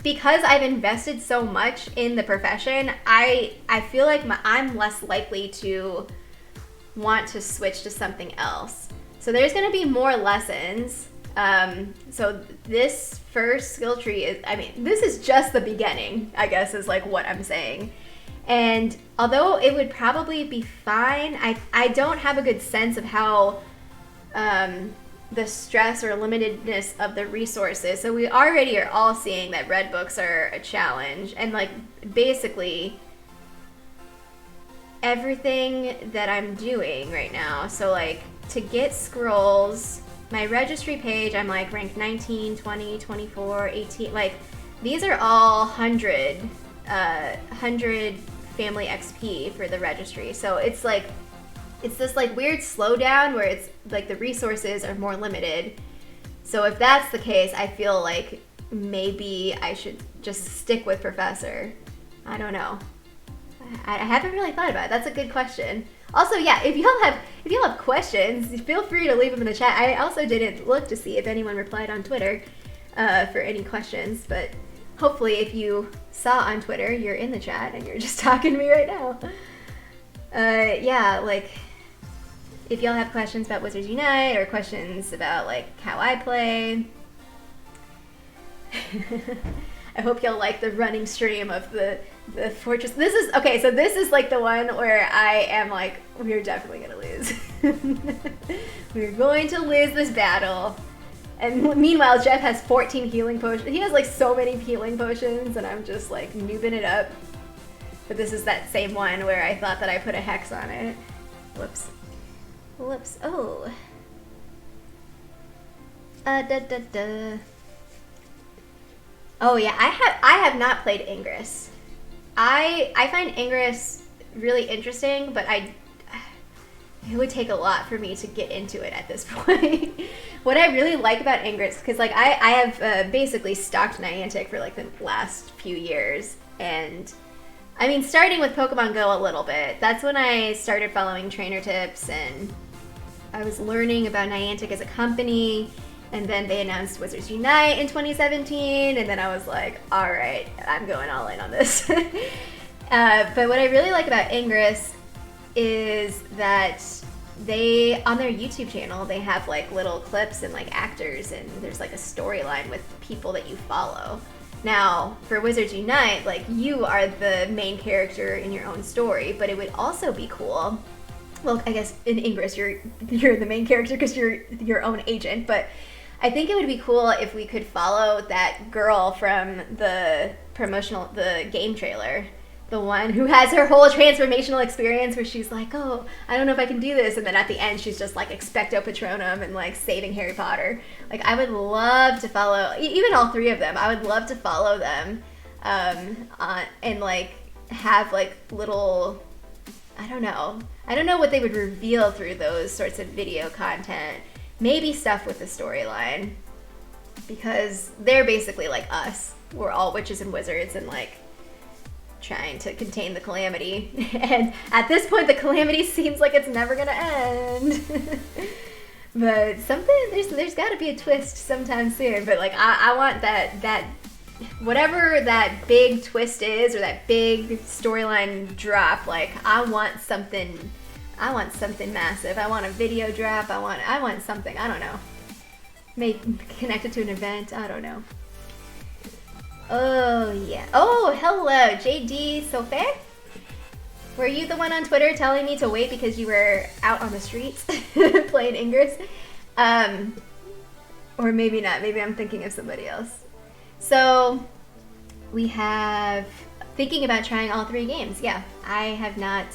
because I've invested so much in the profession, I feel like I'm less likely to want to switch to something else. So there's going to be more lessons. So this first skill tree is, I mean, this is just the beginning, I guess, is like what I'm saying. And although it would probably be fine, I don't have a good sense of how the stress or limitedness of the resources. So we already are all seeing that red books are a challenge, and like basically everything that I'm doing right now. So like to get scrolls, my registry page, I'm like ranked 19, 20, 24, 18. Like these are all 100 family XP for the registry. So it's like, it's this like weird slowdown where it's like the resources are more limited. So if that's the case, I feel like maybe I should just stick with professor. I don't know. I haven't really thought about it. That's a good question. Also, yeah, if y'all have questions, feel free to leave them in the chat. I also didn't look to see if anyone replied on Twitter for any questions, but hopefully if you saw on Twitter, you're in the chat and you're just talking to me right now. Yeah, like if y'all have questions about Wizards Unite or questions about like how I play. I hope y'all like the running stream of the fortress. This is, okay, so this is like the one where I am like, we're definitely gonna lose. We're going to lose this battle. And meanwhile, Jeff has 14 healing potions. He has like so many healing potions, and I'm just like noobing it up. But this is that same one where I thought that I put a hex on it. Whoops. Whoops. Oh. Oh yeah, I have not played Ingress. I find Ingress really interesting, but it would take a lot for me to get into it at this point. What I really like about Ingress, because like I have basically stalked Niantic for like the last few years, and I mean starting with Pokemon Go a little bit. That's when I started following trainer tips, and I was learning about Niantic as a company. And then they announced Wizards Unite in 2017, and then I was like, all right, I'm going all in on this. But what I really like about Ingress is that they, on their YouTube channel, they have like little clips and like actors, and there's like a storyline with people that you follow. Now, for Wizards Unite, like you are the main character in your own story, but it would also be cool. Well, I guess in Ingress, you're the main character because you're your own agent, but I think it would be cool if we could follow that girl from the game trailer. The one who has her whole transformational experience where she's like, oh, I don't know if I can do this. And then at the end, she's just like Expecto Patronum and like saving Harry Potter. Like, I would love to follow, even all three of them, I would love to follow them and like have like little, I don't know what they would reveal through those sorts of video content. Maybe stuff with the storyline, because they're basically like us. We're all witches and wizards and like trying to contain the calamity. And at this point, the calamity seems like it's never gonna end. But there's got to be a twist sometime soon. But like I want that whatever that big twist is, or that big storyline drop. Like I want something massive. I want a video drop. I want something. I don't know. Maybe connected to an event. I don't know. Oh, yeah. Oh, hello, JD Sofe. Were you the one on Twitter telling me to wait because you were out on the streets playing Ingress? Or maybe not. Maybe I'm thinking of somebody else. So, we have thinking about trying all three games. Yeah, I have not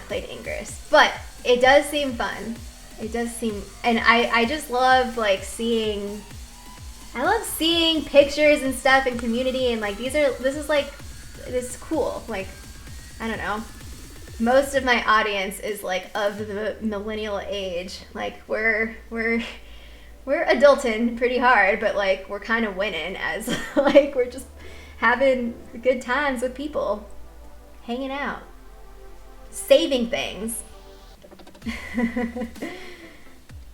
played Ingress, but it does seem fun. It does seem, and I just love like seeing pictures and stuff in community, and like this is cool. Like, I don't know. Most of my audience is like of the millennial age. Like we're adulting pretty hard, but like we're kind of winning as like we're just having good times with people, hanging out. Saving things.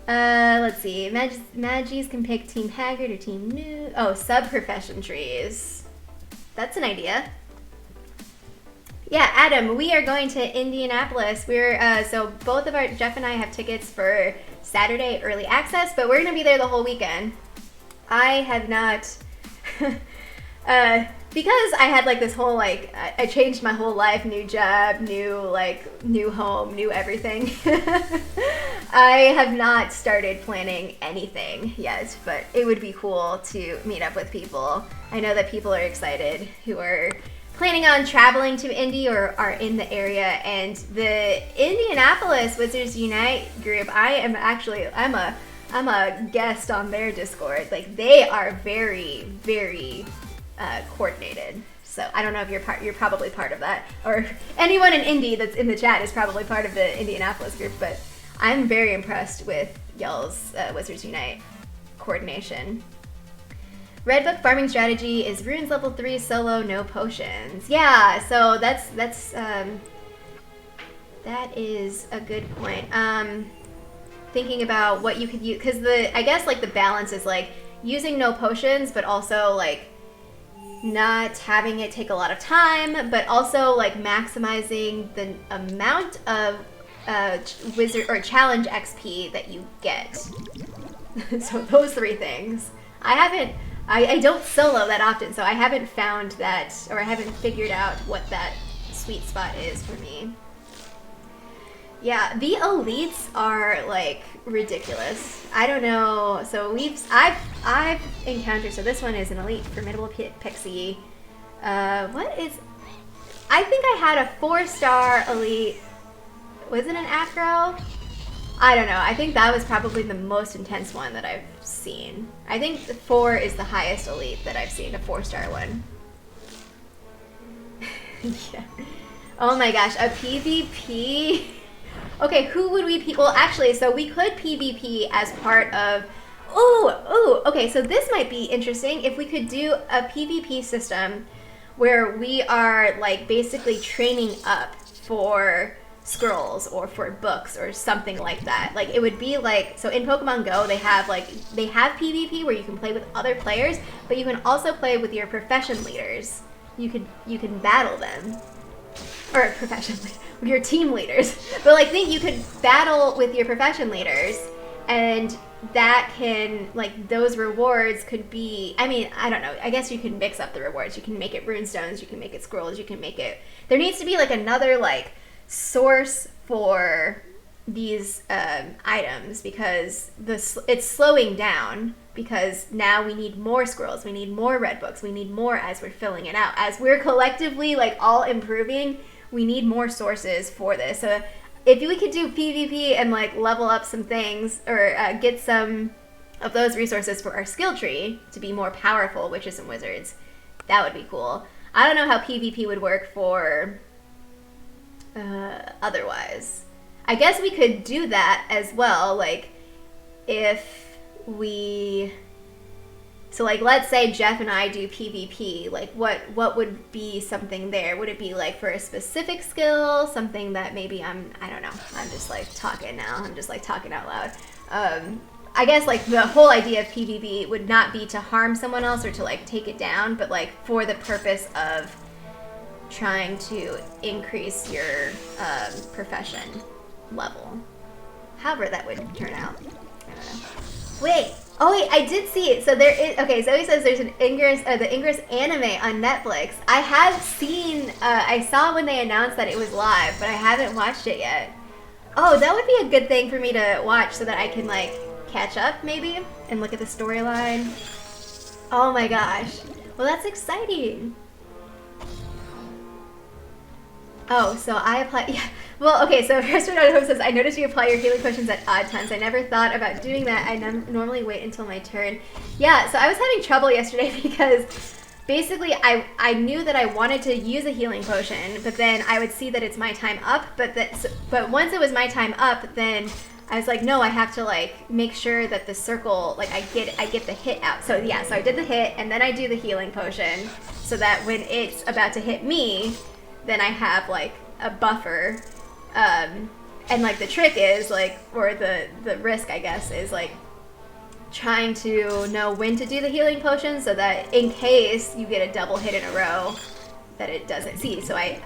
Let's see. Magis can pick Team Haggard or Team New. Oh, sub-profession trees. That's an idea. Yeah, Adam, we are going to Indianapolis. We're so both of Jeff and I have tickets for Saturday early access, but we're gonna be there the whole weekend. I have not. Because I had like this whole like I changed my whole life, new job, new home, new everything. I have not started planning anything yet, but it would be cool to meet up with people. I know that people are excited who are planning on traveling to Indy or are in the area, and the Indianapolis Wizards Unite group, I'm a guest on their Discord. Like they are very, very coordinated. So I don't know if you're probably part of that, or anyone in Indy that's in the chat is probably part of the Indianapolis group, but I'm very impressed with y'all's Wizards Unite coordination. Red Book farming strategy is runes level 3 solo, no potions. Yeah, so that is a good point. Thinking about what you could use, because I guess like the balance is like using no potions, but also like not having it take a lot of time, but also like maximizing the amount of wizard or challenge XP that you get. So those three things. I don't solo that often, so I haven't found that, or I haven't figured out what that sweet spot is for me. Yeah, the elites are like ridiculous. I don't know. So I've encountered. So this one is an elite formidable pixie. What is? I think I had a 4-star elite. Was it an acro? I don't know. I think that was probably the most intense one that I've seen. I think 4 is the highest elite that I've seen, a 4-star one. Yeah. Oh my gosh, a PvP? Okay, who would we well, actually, so we could PvP as part of... Ooh, okay, so this might be interesting if we could do a PvP system where we are, like, basically training up for scrolls or for books or something like that. Like, it would be like, so in Pokemon Go, they have PvP where you can play with other players, but you can also play with your profession leaders. You can battle them. Or professionally, with your team leaders. But like, think you could battle with your profession leaders, and that can, like, those rewards could be, I mean, I don't know, I guess you can mix up the rewards. You can make it runestones, you can make it scrolls, you can make it, there needs to be like another like source for these items, because it's slowing down, because now we need more scrolls, we need more red books, we need more as we're filling it out. As we're collectively like all improving, we need more sources for this. So if we could do PvP and like level up some things, or get some of those resources for our skill tree to be more powerful, witches and wizards, that would be cool. I don't know how PvP would work for otherwise. I guess we could do that as well, like if we... So like, let's say Jeff and I do PvP, like what would be something there? Would it be like for a specific skill, something that maybe I don't know, I'm just like talking now, I'm just like talking out loud. I guess like the whole idea of PvP would not be to harm someone else or to like take it down, but like for the purpose of trying to increase your profession level. However that would turn out. I don't know. Wait. Oh wait, I did see it. So there is, okay, Zoe says there's an Ingress, the Ingress anime on Netflix. I have seen, I saw when they announced that it was live, but I haven't watched it yet. Oh, that would be a good thing for me to watch so that I can like catch up maybe and look at the storyline. Oh my gosh. Well, that's exciting. Oh, so I apply, yeah. Well, okay, so Restaurant Hope says, I noticed you apply your healing potions at odd times. I never thought about doing that. I normally wait until my turn. Yeah, so I was having trouble yesterday because basically I knew that I wanted to use a healing potion, but then I would see that it's my time up, but once it was my time up, then I was like, no, I have to like make sure that the circle, like I get the hit out. So yeah, so I did the hit and then I do the healing potion so that when it's about to hit me, then I have like a buffer. And like the trick is like, or the risk I guess is like trying to know when to do the healing potion so that in case you get a double hit in a row that it doesn't see. So I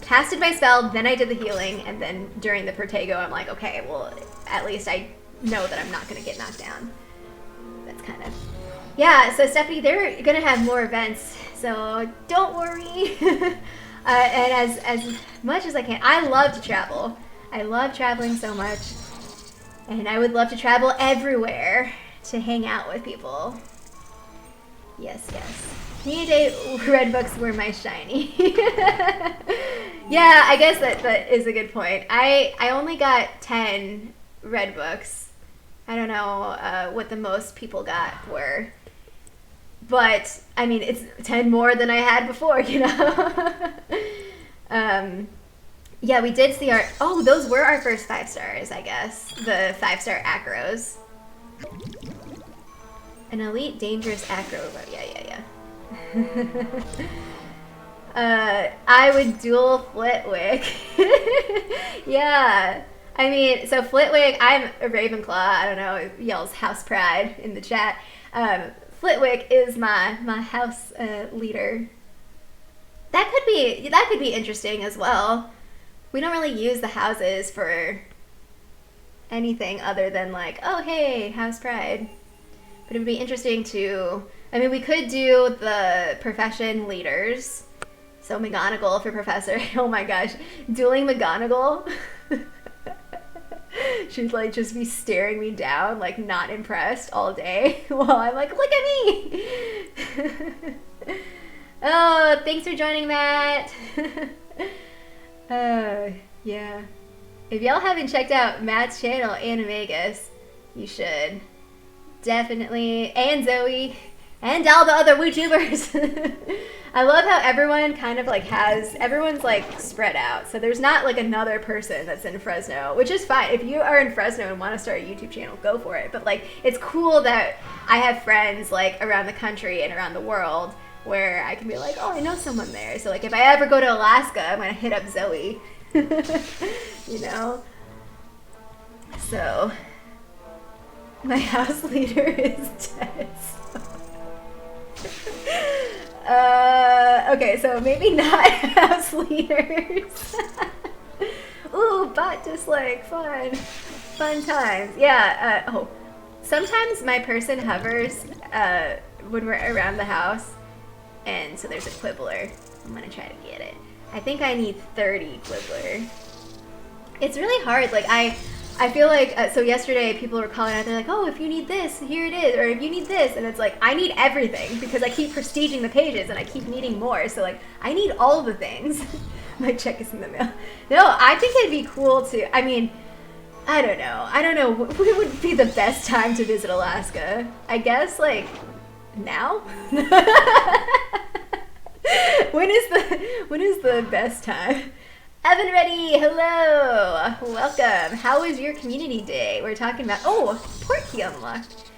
casted my spell, then I did the healing, and then during the Protego I'm like, okay, well at least I know that I'm not gonna get knocked down. That's kind of, yeah. So Stephanie, they're gonna have more events, so don't worry. And as much as I can, I love to travel. I love traveling so much. And I would love to travel everywhere to hang out with people. Yes, yes. Community Day red books were my shiny. Yeah, I guess that is a good point. I only got 10 red books. I don't know what the most people got were. But, I mean, it's 10 more than I had before, you know? Yeah, we did see oh, those were our first 5 stars, I guess. The 5-star acros. An elite dangerous acro. Yeah. I would duel Flitwick. Yeah. I mean, so Flitwick, I'm a Ravenclaw. I don't know, it yells house pride in the chat. Flitwick is my house leader. That could be interesting as well. We don't really use the houses for anything other than like, oh hey, house pride. But it would be interesting to, I mean, we could do the profession leaders. So McGonagall for professor. Oh my gosh, dueling McGonagall. She'd like just be staring me down, like not impressed all day while I'm like, look at me. Oh, thanks for joining, Matt. Yeah. If y'all haven't checked out Matt's channel in Vegas, you should. Definitely. And Zoe. And all the other YouTubers. I love how everyone kind of like everyone's like spread out. So there's not like another person that's in Fresno, which is fine. If you are in Fresno and want to start a YouTube channel, go for it. But like, it's cool that I have friends like around the country and around the world where I can be like, oh, I know someone there. So like, if I ever go to Alaska, I'm going to hit up Zoe, you know? So my house leader is dead. Okay, so maybe not house leaders. Ooh, bot dislike, fun times. Yeah, oh, sometimes my person hovers when we're around the house, and so there's a quibbler. I'm gonna try to get it. I think I need 30 quibbler. It's really hard, like I feel like, so yesterday people were calling out, they're like, oh, if you need this, here it is, or if you need this, and it's like, I need everything, because I keep prestiging the pages, and I keep needing more, so like, I need all the things. My check is in the mail. No, I think it'd be cool to, I mean, I don't know, what would be the best time to visit Alaska? I guess, like, now? When is the best time? Evan Reddy, hello! Welcome. How was your community day? We're talking about, oh, port key unlocked.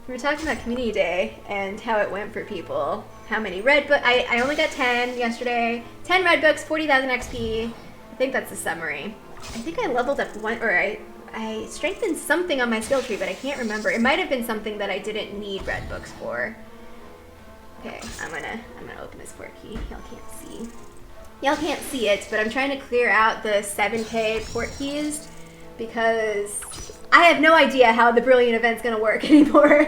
We're talking about community day and how it went for people. How many red books? I only got 10 yesterday. 10 red books, 40,000 XP. I think that's the summary. I think I leveled up one, or I strengthened something on my skill tree, but I can't remember. It might have been something that I didn't need red books for. Okay, I'm gonna open this port key. Y'all can't see. Y'all can't see it, but I'm trying to clear out the 7K port keys because I have no idea how the Brilliant event's gonna work anymore.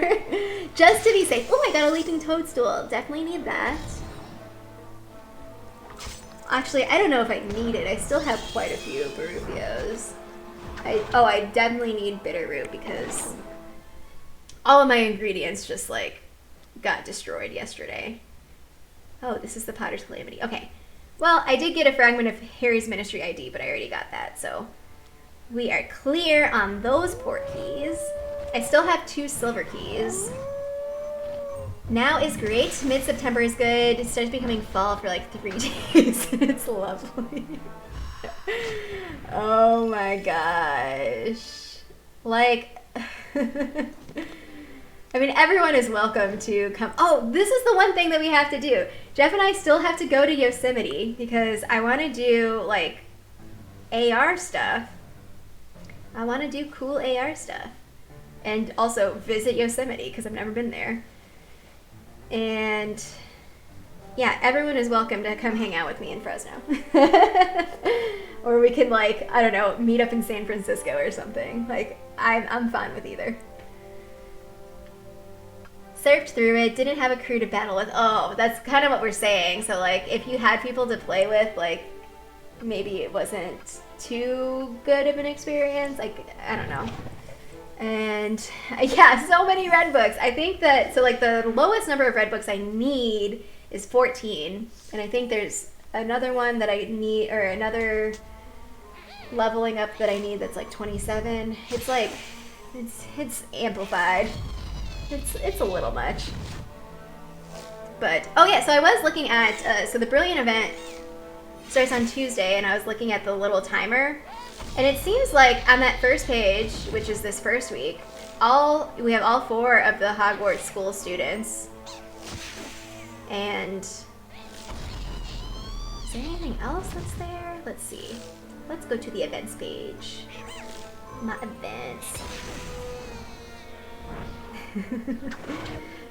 Just to be safe. Oh, I got a leaping toadstool. Definitely need that. Actually, I don't know if I need it. I still have quite a few Barufios. I definitely need Bitterroot because all of my ingredients just like got destroyed yesterday. Oh, this is the Potter's Calamity. Okay. Well, I did get a fragment of Harry's Ministry ID, but I already got that, so we are clear on those port keys. I still have 2 silver keys. Now is great. Mid-September is good. It starts becoming fall for like 3 days. It's lovely. Oh my gosh. Like... I mean, everyone is welcome to come. Oh, this is the one thing that we have to do. Jeff and I still have to go to Yosemite because I want to do, like, AR stuff. I want to do cool AR stuff. And also visit Yosemite because I've never been there. And, yeah, everyone is welcome to come hang out with me in Fresno. Or we can, like, I don't know, meet up in San Francisco or something. Like, I'm fine with either. Surfed through it, didn't have a crew to battle with. Oh, that's kind of what we're saying. So, like, if you had people to play with, like, maybe it wasn't too good of an experience. Like, I don't know. And, yeah, so many red books. I think that, so, like, the lowest number of red books I need is 14. And I think there's another one that I need, or another leveling up that I need that's, like, 27. It's, like, it's amplified. It's a little much. But, oh yeah, so I was looking at, so the Brilliant event starts on Tuesday, and I was looking at the little timer, and it seems like on that first page, which is this first week, we have all 4 of the Hogwarts school students. And is there anything else that's there? Let's see. Let's go to the events page. My events.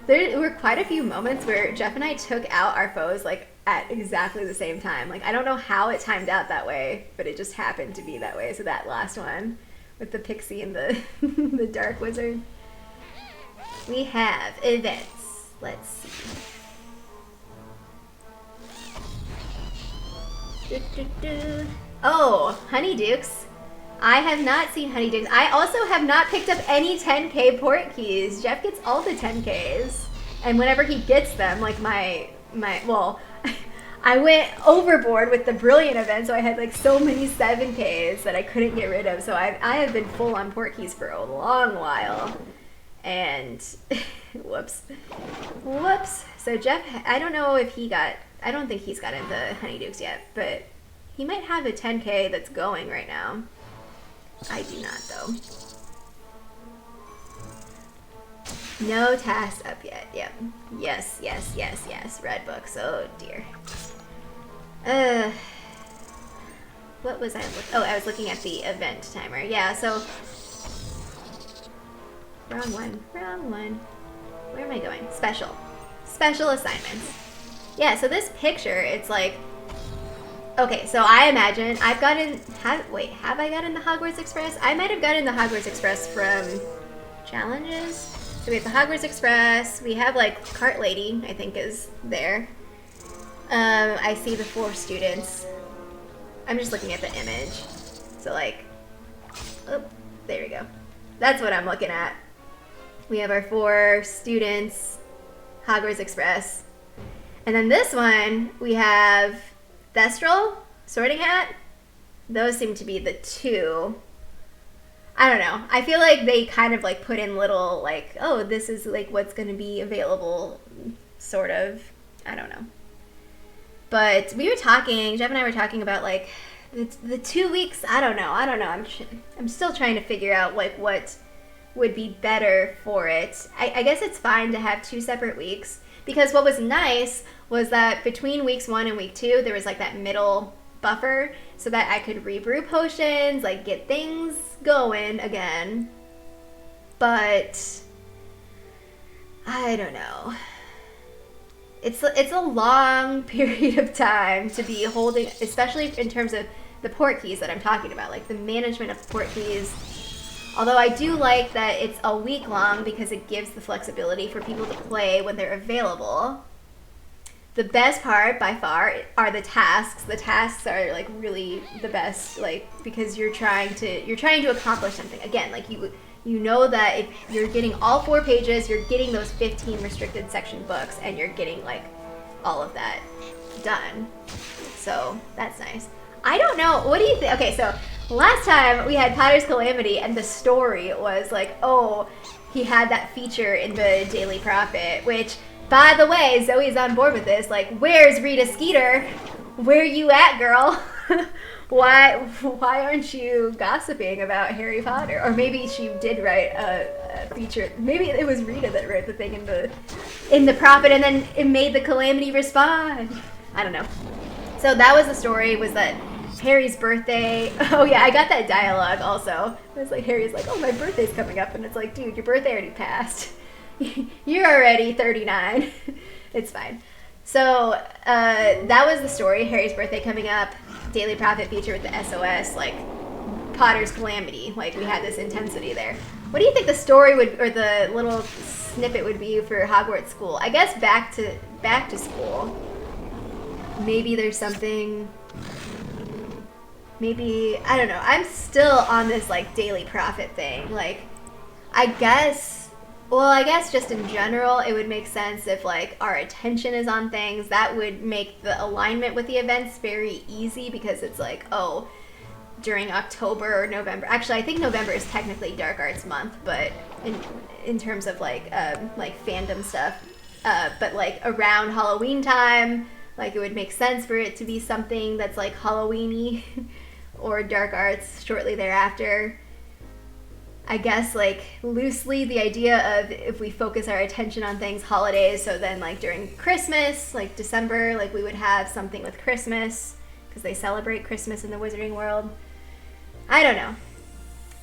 There were quite a few moments where Jeff and I took out our foes like at exactly the same time. Like, I don't know how it timed out that way, but it just happened to be that way. So that last one with the pixie and the the dark wizard. We have events. Let's see. Oh, Honeydukes. I have not seen Honeydukes. I also have not picked up any 10K port keys. Jeff gets all the 10Ks. And whenever he gets them, like well, I went overboard with the brilliant event, so I had like so many 7Ks that I couldn't get rid of. So I have been full on Portkeys for a long while. And whoops. So Jeff, I don't know if he got, I don't think he's got into Honeydukes yet, but he might have a 10K that's going right now. I do not though. No tasks up yet. Yep. Yes. Red books. Oh dear. What was I looking? Oh, I was looking at the event timer. Yeah. So wrong one. Where am I going? Special assignments. Yeah. So this picture, it's like. Okay, so I imagine I've gotten. Have I gotten the Hogwarts Express? I might have gotten the Hogwarts Express from challenges. So we have the Hogwarts Express. We have like Cart Lady, I think, is there. I see the 4 students. I'm just looking at the image. So like, oh, there we go. That's what I'm looking at. We have our 4 students, Hogwarts Express, and then this one we have Thestral, Sorting Hat. Those seem to be the 2. I don't know. I feel like they kind of like put in little like, oh, this is like what's going to be available, sort of. I don't know. But we were talking, Jeff and I were talking about like the 2 weeks. I don't know. I'm still trying to figure out like what would be better for it. I guess it's fine to have 2 separate weeks, because what was nice was that between weeks 1 and week 2, there was like that middle buffer so that I could rebrew potions, like get things going again. But I don't know. It's a long period of time to be holding, especially in terms of the port keys that I'm talking about, like the management of port keys. Although I do like that it's a week long because it gives the flexibility for people to play when they're available. The best part by far are the tasks. The tasks are like really the best, like because you're trying to accomplish something. Again, like you know that if you're getting all 4 pages, you're getting those 15 restricted section books, and you're getting like all of that done. So that's nice. I don't know. What do you think? Okay, so last time we had Potter's Calamity, and the story was like, oh, he had that feature in the Daily Prophet, which, by the way, Zoe's on board with this. Like, where's Rita Skeeter? Where you at, girl? Why aren't you gossiping about Harry Potter? Or maybe she did write a feature. Maybe it was Rita that wrote the thing in the Prophet, and then it made the Calamity respond. I don't know. So that was the story, was that Harry's birthday. Oh yeah, I got that dialogue also. It was like, Harry's like, oh, my birthday's coming up. And it's like, dude, your birthday already passed. You're already 39. It's fine. So that was the story. Harry's birthday coming up. Daily Prophet feature with the SOS, like Potter's Calamity. Like we had this intensity there. What do you think the story would, or the little snippet would be for Hogwarts School? I guess back to school. Maybe there's something. Maybe, I don't know. I'm still on this like Daily Prophet thing. Like, I guess just in general, it would make sense if like our attention is on things. That would make the alignment with the events very easy, because it's like, oh, during October or November. Actually, I think November is technically Dark Arts month, but in terms of like fandom stuff, but like around Halloween time, like it would make sense for it to be something that's like Halloween-y or Dark Arts shortly thereafter. I guess like loosely the idea of if we focus our attention on things, holidays, so then like during Christmas, like December, like we would have something with Christmas because they celebrate Christmas in the Wizarding world. I don't know.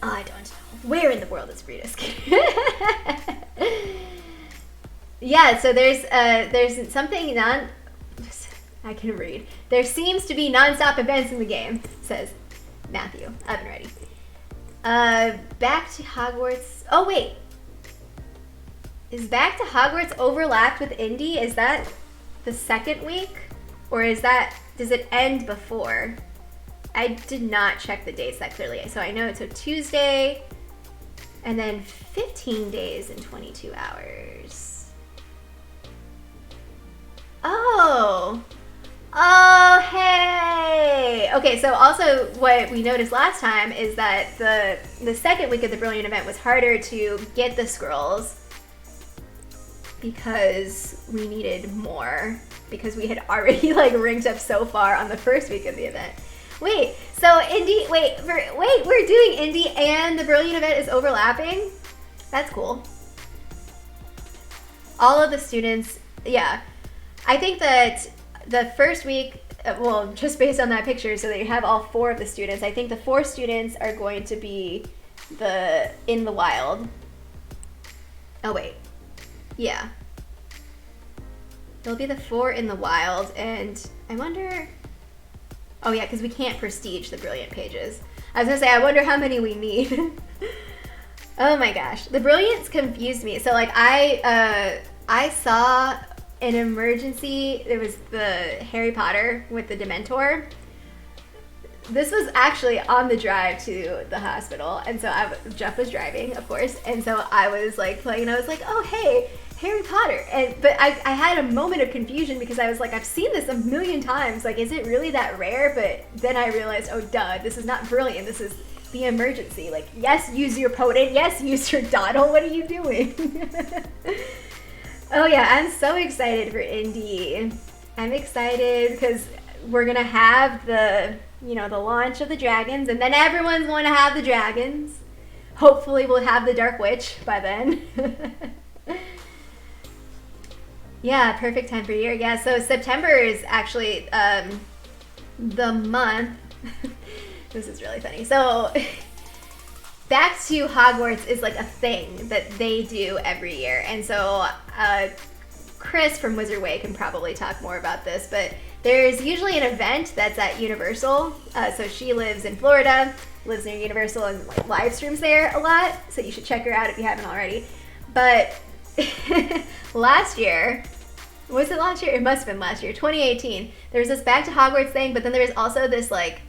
I don't know. Where in the world is Rita Skeeter? Yeah, so there's something I can read. There seems to be non-stop events in the game, says Matthew. I've been ready. Back to Hogwarts. Oh, wait. Is Back to Hogwarts overlapped with Indy? Is that the second week? Or does it end before? I did not check the dates that clearly. So I know it's a Tuesday, and then 15 days and 22 hours. Oh. Oh, hey! Okay, so also what we noticed last time is that the second week of the Brilliant event was harder to get the scrolls because we needed more, because we had already like ranked up so far on the first week of the event. Wait, so Indy, wait, we're doing Indy and the Brilliant event is overlapping? That's cool. All of the students, yeah. I think that the first week, well, just based on that picture, so that you have all 4 of the students, I think the 4 students are going to be in the wild. Oh, wait. Yeah. There'll be the 4 in the wild, and I wonder... Oh, yeah, because we can't prestige the Brilliant pages. I was going to say, I wonder how many we need. Oh my gosh. The Brilliants confused me. So, like, I saw an emergency. It was the Harry Potter with the Dementor. This was actually on the drive to the hospital, and so Jeff was driving, of course, and so I was like playing, and I was like, oh hey, Harry Potter. But I had a moment of confusion because I was like, I've seen this a million times, like, is it really that rare? But then I realized, oh duh, this is not Brilliant, this is the emergency. Like, yes, use your potent, yes, use your dawdle, what are you doing? Oh yeah, I'm so excited for Indy. I'm excited because we're gonna have the launch of the dragons, and then everyone's going to have the dragons. Hopefully we'll have the Dark Witch by then. Yeah, perfect time for year. Yeah, so September is actually the month. This is really funny. So Back to Hogwarts is like a thing that they do every year. And so Chris from Wizard Way can probably talk more about this, but there's usually an event that's at Universal. So she lives in Florida, lives near Universal, and like live streams there a lot. So you should check her out if you haven't already. But last year, was it last year? It must have been last year, 2018. There was this Back to Hogwarts thing, but then there was also this like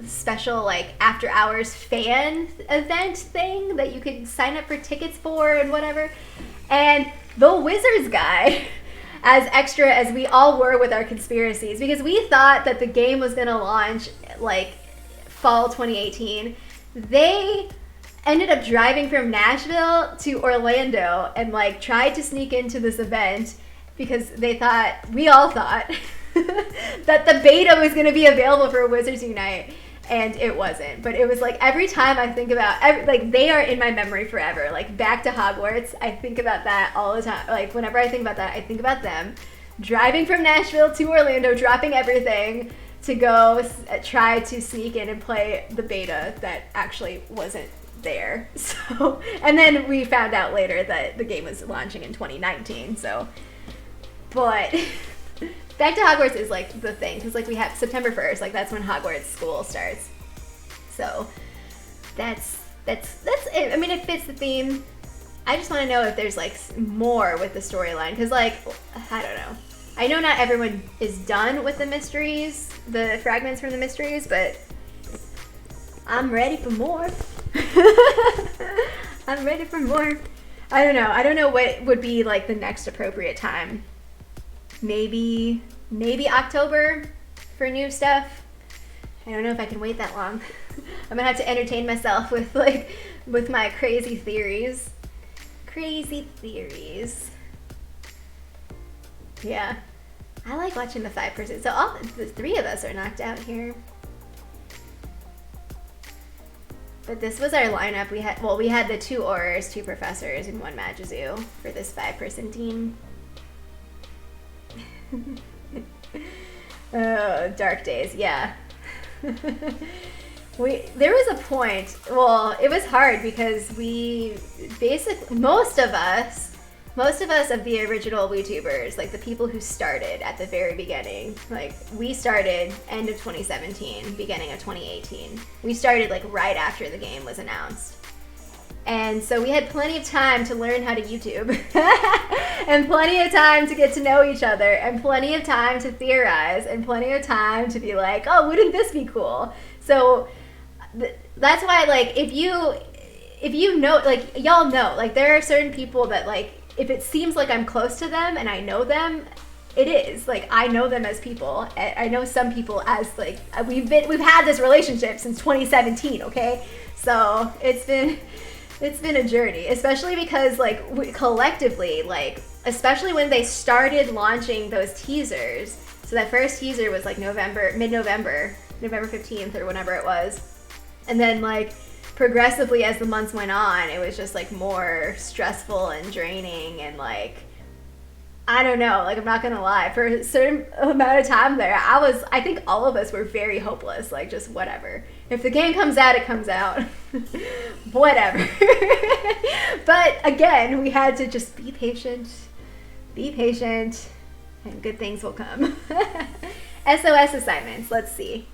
special like after hours fan event thing that you could sign up for tickets for and whatever. And the Wizards guy, as extra as we all were with our conspiracies, because we thought that the game was going to launch like fall 2018, they ended up driving from Nashville to Orlando and like tried to sneak into this event because they thought, we all thought, that the beta was going to be available for Wizards Unite. And it wasn't. But it was like every time I think about, like they are in my memory forever. Like Back to Hogwarts, I think about that all the time. Like whenever I think about that, I think about them driving from Nashville to Orlando, dropping everything to go try to sneak in and play the beta that actually wasn't there. So, and then we found out later that the game was launching in 2019. So, but Back to Hogwarts is like the thing, because like we have September 1st, like that's when Hogwarts school starts. So that's it. I mean, it fits the theme. I just want to know if there's like more with the storyline, because like, I don't know. I know not everyone is done with the mysteries, the fragments from the mysteries, but I'm ready for more. I'm ready for more. I don't know. I don't know what would be like the next appropriate time. Maybe October for new stuff. I don't know if I can wait that long. I'm gonna have to entertain myself with my crazy theories. Crazy theories. Yeah. I like watching the 5%. So all the 3 of us are knocked out here. But this was our lineup. We had the 2 Aurors, 2 Professors, and 1 Magazoo for this 5-person team. Oh, dark days, yeah. There was a point, well, it was hard because we basically, most of us of the original WeTubers, like the people who started at the very beginning, like we started end of 2017, beginning of 2018. We started like right after the game was announced. And so we had plenty of time to learn how to YouTube and plenty of time to get to know each other and plenty of time to theorize and plenty of time to be like, oh, wouldn't this be cool? So that's why, like, if you know, like, y'all know, like, there are certain people that, like, if it seems like I'm close to them and I know them, it is. Like, I know them as people. I know some people as, like, we've had this relationship since 2017, okay? So it's been a journey, especially because, like, collectively, like, especially when they started launching those teasers. So that first teaser was like mid-November, November 15th or whenever it was. And then, like, progressively as the months went on, it was just, like, more stressful and draining, and, like, I don't know, like, I'm not gonna lie, for a certain amount of time there, I think all of us were very hopeless, like, just whatever. If the game comes out, it comes out. Whatever. But again, we had to just be patient, and good things will come. SOS assignments, let's see.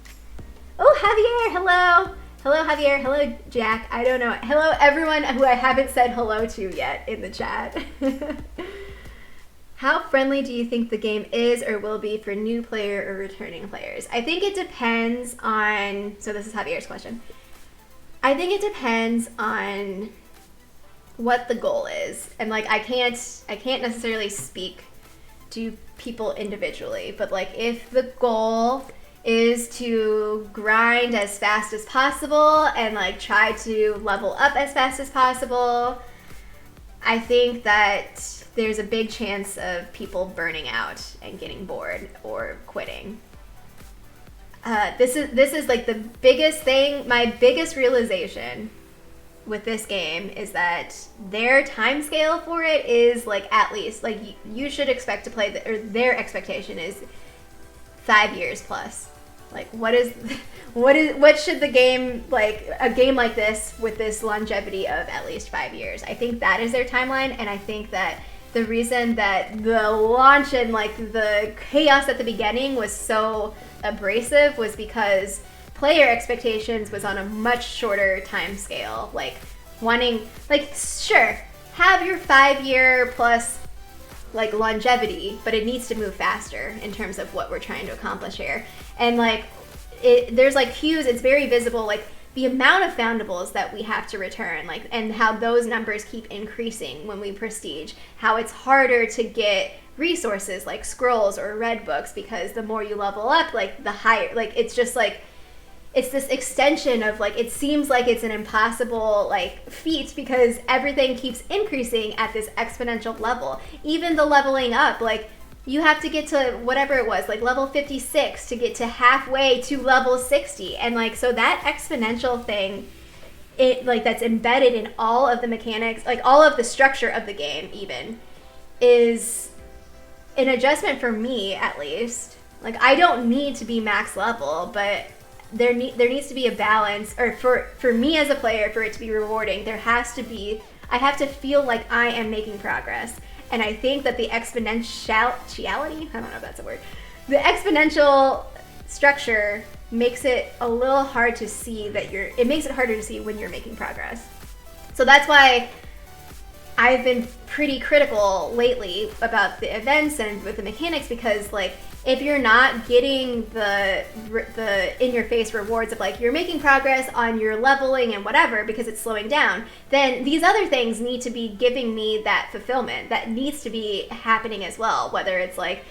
Oh, Javier, hello. Hello, Javier. Hello, Jack. I don't know. Hello, everyone who I haven't said hello to yet in the chat. How friendly do you think the game is or will be for new player or returning players? I think it depends on, so this is Javier's question. I think it depends on what the goal is. And, like, I can't necessarily speak to people individually, but, like, if the goal is to grind as fast as possible and, like, try to level up as fast as possible, I think that there's a big chance of people burning out and getting bored or quitting. This is like the biggest thing, my biggest realization with this game is that their time scale for it is, like, at least, like, you should expect to play, or their expectation is 5 years plus. Like, what should the game, like, a game like this with this longevity of at least 5 years? I think that is their timeline, and I think that the reason that the launch and, like, the chaos at the beginning was so abrasive was because player expectations was on a much shorter time scale. Like, wanting, like, sure, have your 5 year plus, like, longevity, but it needs to move faster in terms of what we're trying to accomplish here. And, like, there's, like, cues, it's very visible, like, the amount of foundables that we have to return, like, and how those numbers keep increasing when we prestige, how it's harder to get resources like scrolls or red books, because the more you level up, like, the higher, like, it's just, like, it's this extension of, like, it seems like it's an impossible, like, feat because everything keeps increasing at this exponential level. Even the leveling up, like, you have to get to whatever it was, like, level 56 to get to halfway to level 60. And, like, so that exponential thing, it, like, that's embedded in all of the mechanics, like, all of the structure of the game even, is an adjustment for me, at least. Like, I don't need to be max level, but there needs to be a balance, or for me as a player, for it to be rewarding, there has to be, I have to feel like I am making progress. And I think that the exponentiality, I don't know if that's a word, the exponential structure makes it a little hard to see that it makes it harder to see when you're making progress. So that's why I've been pretty critical lately about the events and with the mechanics, because, like, if you're not getting the in-your-face rewards of, like, you're making progress on your leveling and whatever because it's slowing down, then these other things need to be giving me that fulfillment. That needs to be happening as well, whether it's, like,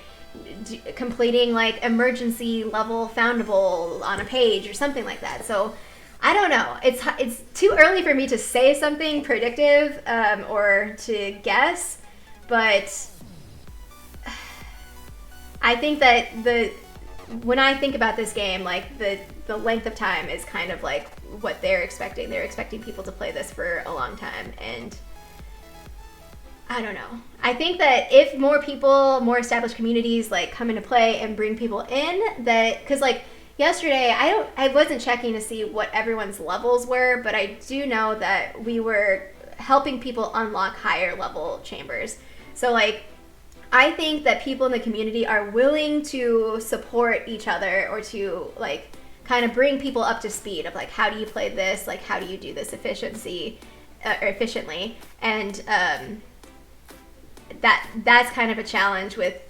completing, like, emergency level foundable on a page or something like that. So I don't know. It's too early for me to say something predictive or to guess, but I think that when I think about this game, like, the length of time is kind of like what they're expecting. They're expecting people to play this for a long time, and I don't know. I think that if more people, more established communities, like, come into play and bring people in, that, because, like, yesterday I wasn't checking to see what everyone's levels were, but I do know that we were helping people unlock higher level chambers. So, like, I think that people in the community are willing to support each other, or to, like, kind of bring people up to speed of, like, how do you play this, like, how do you do this efficiently, and that's kind of a challenge with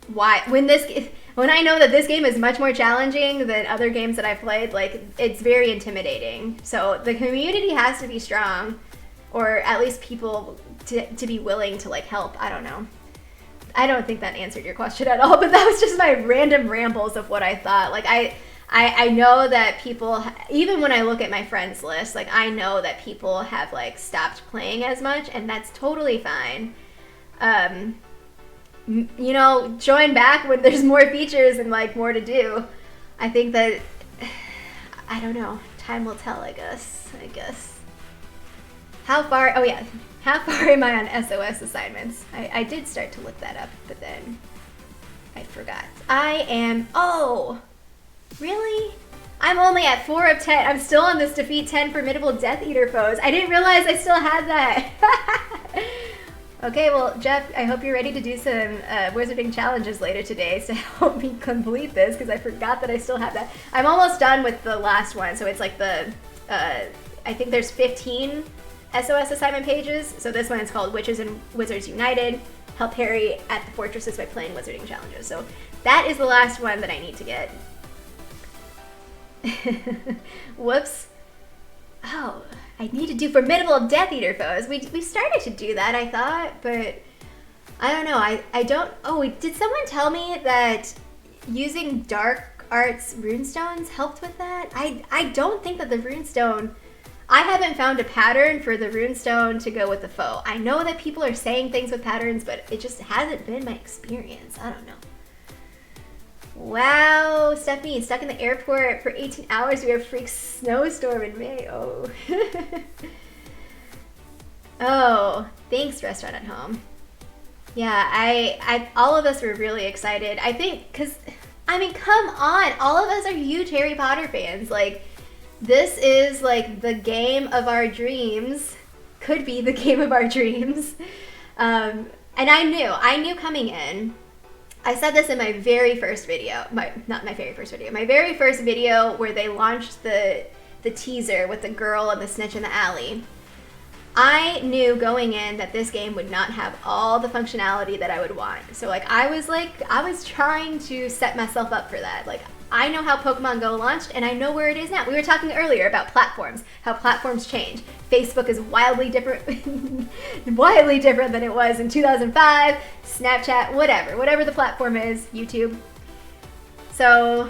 when I know that this game is much more challenging than other games that I've played, like, it's very intimidating. So the community has to be strong, or at least people to be willing to, like, help. I don't know. I don't think that answered your question at all, but that was just my random rambles of what I thought. Like I know that people, even when I look at my friends list, like I know that people have like stopped playing as much, and that's totally fine. You know, join back when there's more features and like more to do. I think that, I don't know, time will tell, I guess. How far am I on SOS assignments? I did start to look that up, but then I forgot. Oh, really? I'm only at 4 of 10. I'm still on this defeat 10 formidable Death Eater foes. I didn't realize I still had that. Okay, well, Jeff, I hope you're ready to do some wizarding challenges later today to help me complete this, because I forgot that I still have that. I'm almost done with the last one, so it's like the, I think there's 15 SOS assignment pages. So this one is called Witches and Wizards United. Help Harry at the fortresses by playing wizarding challenges. So that is the last one that I need to get. Whoops. Oh, I need to do formidable Death Eater foes. We started to do that, I thought, but I don't know. I don't. Oh, did someone tell me that using dark arts runestones helped with that? I don't think that the runestone. I haven't found a pattern for the runestone to go with the foe. I know that people are saying things with patterns, but it just hasn't been my experience. I don't know. Wow, Stephanie, stuck in the airport for 18 hours. We have a freak snowstorm in May. Oh. Oh, thanks, Restaurant at Home. Yeah, I all of us were really excited. I think, because, I mean, come on. All of us are huge Harry Potter fans. Like, this is like the game of our dreams. Could be the game of our dreams. And I knew coming in. I said this in my very first video. My very first video where they launched the teaser with the girl and the snitch in the alley. I knew going in that this game would not have all the functionality that I would want. So I was trying to set myself up for that. Like, I know how Pokemon Go launched, and I know where it is now. We were talking earlier about platforms, how platforms change. Facebook is wildly different than it was in 2005, Snapchat, whatever the platform is, YouTube. So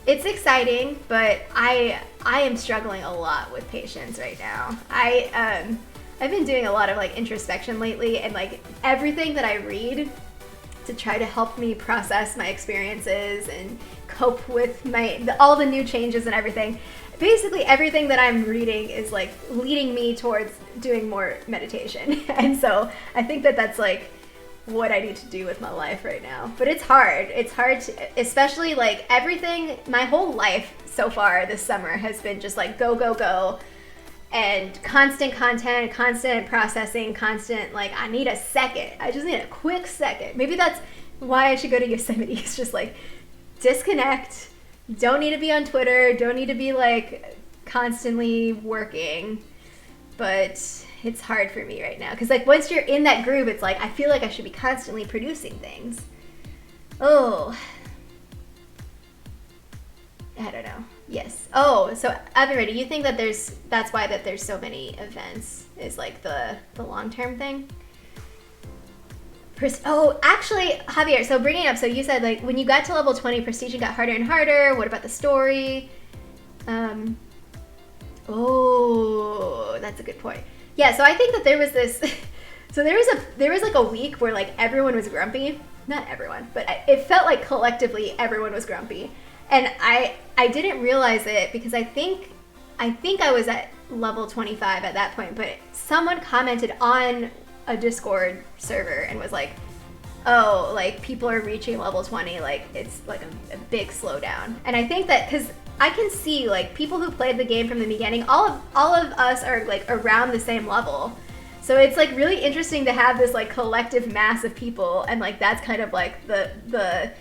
it's exciting, but I am struggling a lot with patience right now. I've been doing a lot of like introspection lately, and like everything that I read to try to help me process my experiences and cope with all the new changes and everything. Basically everything that I'm reading is like leading me towards doing more meditation. And so I think that that's like what I need to do with my life right now. But it's hard. It's hard to, especially like everything, my whole life so far this summer has been just like go, go, go. And constant content, constant processing, constant, like, I need a second. I just need a quick second. Maybe that's why I should go to Yosemite. It's just like, disconnect. Don't need to be on Twitter. Don't need to be like constantly working. But it's hard for me right now. Because like once you're in that groove, it's like, I feel like I should be constantly producing things. Oh. I don't know. Yes. Oh, so Everett, do you think that that's why that there's so many events is like the long-term thing? Oh, actually, Javier, so bringing up, so you said like when you got to level 20, prestige got harder and harder. What about the story? Oh, that's a good point. Yeah, so I think that there was this, so there was like a week where like everyone was grumpy. Not everyone, but it felt like collectively everyone was grumpy. And I didn't realize it because I think I was at level 25 at that point, but someone commented on a Discord server and was like, oh, like people are reaching level 20, like it's like a big slowdown. And I think that because I can see like people who played the game from the beginning, all of us are like around the same level. So it's like really interesting to have this like collective mass of people, and like that's kind of like the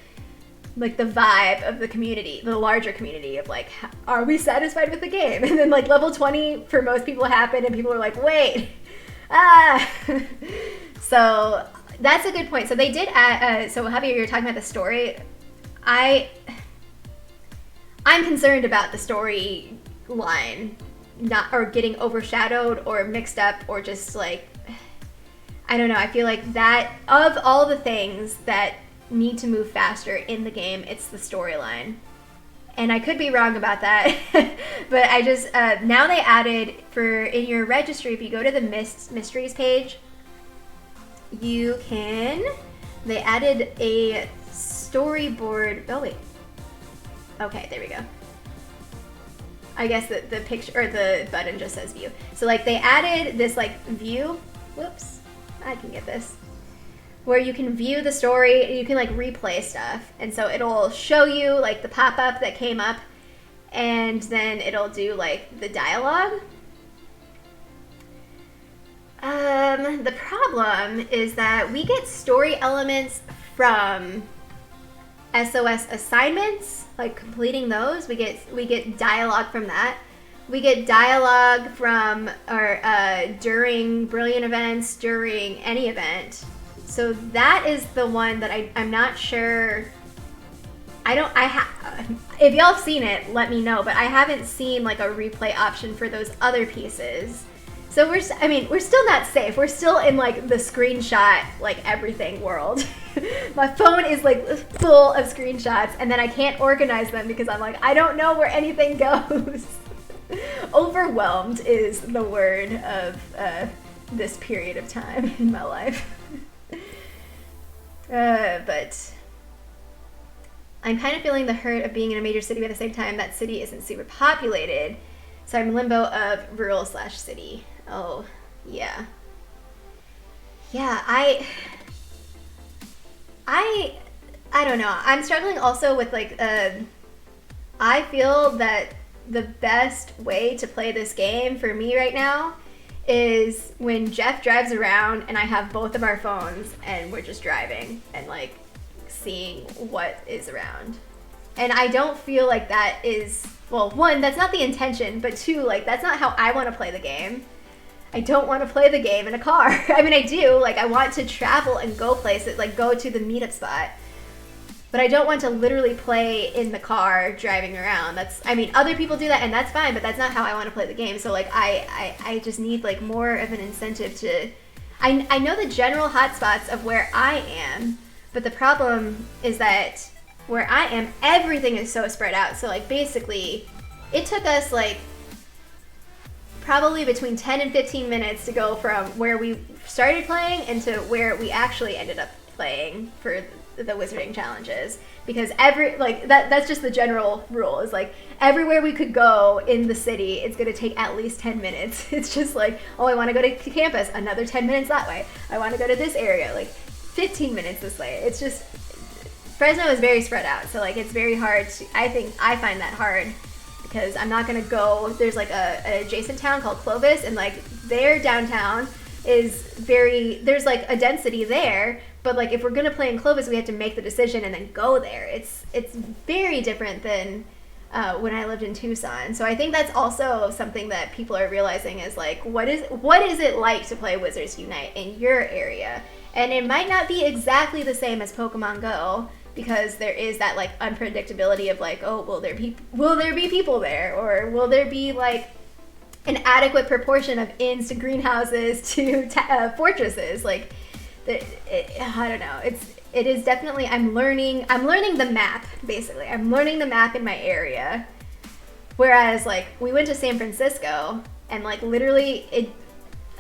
vibe of the community, the larger community of like, are we satisfied with the game? And then like level 20 for most people happened and people were like, wait, So that's a good point. So they did add, so Javier, you're talking about the story. I'm concerned about the story line or getting overshadowed or mixed up or just like, I don't know, I feel like that, of all the things that need to move faster in the game, it's the storyline. And I could be wrong about that, but I just, now they added, in your registry, if you go to the mysteries page, you can, they added a storyboard, oh wait, okay, there we go. I guess the picture, or the button just says view. So like they added this like view, whoops, I can get this, where you can view the story, you can like replay stuff. And so it'll show you like the pop-up that came up, and then it'll do like the dialogue. The problem is that we get story elements from SOS assignments, like completing those. We get dialogue from that. We get dialogue from during brilliant events, during any event. So that is the one that I'm not sure. If y'all have seen it, let me know. But I haven't seen like a replay option for those other pieces. So we're still not safe. We're still in like the screenshot, like everything world. My phone is like full of screenshots, and then I can't organize them because I'm like, I don't know where anything goes. Overwhelmed is the word of this period of time in my life. But I'm kind of feeling the hurt of being in a major city, but at the same time, that city isn't super populated. So I'm in limbo of rural/city. Oh, yeah. Yeah, I don't know. I'm struggling also with like, I feel that the best way to play this game for me right now is when Jeff drives around and I have both of our phones and we're just driving and like seeing what is around. And I don't feel like that is, well, one, that's not the intention, but two, like that's not how I want to play the game. I don't want to play the game in a car. I mean, I do, like I want to travel and go places, like go to the meetup spot. But I don't want to literally play in the car driving around. Other people do that and that's fine, but that's not how I want to play the game. So like I just need like more of an incentive to, I know the general hotspots of where I am, but the problem is that where I am, everything is so spread out. So like basically it took us like probably between 10 and 15 minutes to go from where we started playing into where we actually ended up playing for the wizarding challenges, because that's just the general rule, is like everywhere we could go in the city, it's going to take at least 10 minutes. It's just like, oh, I want to go to campus, another 10 minutes that way. I want to go to this area, like 15 minutes this way. It's just, Fresno is very spread out, so like it's very hard to, I find that hard, because I'm not going to go, there's like an adjacent town called Clovis, and like their downtown is there's like a density there, but like if we're going to play in Clovis, we have to make the decision and then go there. It's very different than when I lived in Tucson. So I think that's also something that people are realizing is like, what is it like to play Wizards Unite in your area? And it might not be exactly the same as Pokemon Go, because there is that like unpredictability of like, oh, will there be people there, or will there be like an adequate proportion of inns to greenhouses to fortresses? Like, I don't know. It is definitely, I'm learning the map, basically. I'm learning the map in my area. Whereas like we went to San Francisco and like literally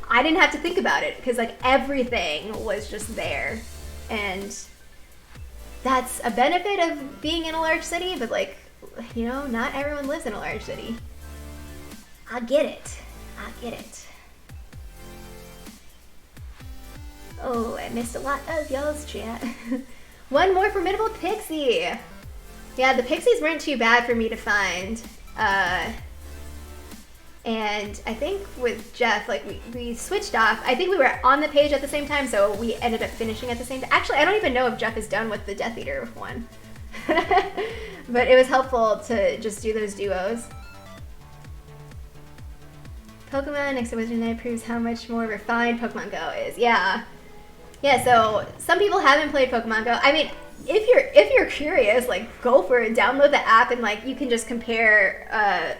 I didn't have to think about it, because like everything was just there. And that's a benefit of being in a large city, but like, you know, not everyone lives in a large city. I get it. Oh, I missed a lot of y'all's chat. One more formidable pixie. Yeah, the pixies weren't too bad for me to find. And I think with Jeff, like we switched off. I think we were on the page at the same time, so we ended up finishing at the same time. Actually, I don't even know if Jeff is done with the Death Eater one. But it was helpful to just do those duos. Pokemon next to Wizard Unite proves how much more refined Pokemon Go is. Yeah, so some people haven't played Pokemon Go. I mean, if you're curious, like go for it, download the app, and like you can just compare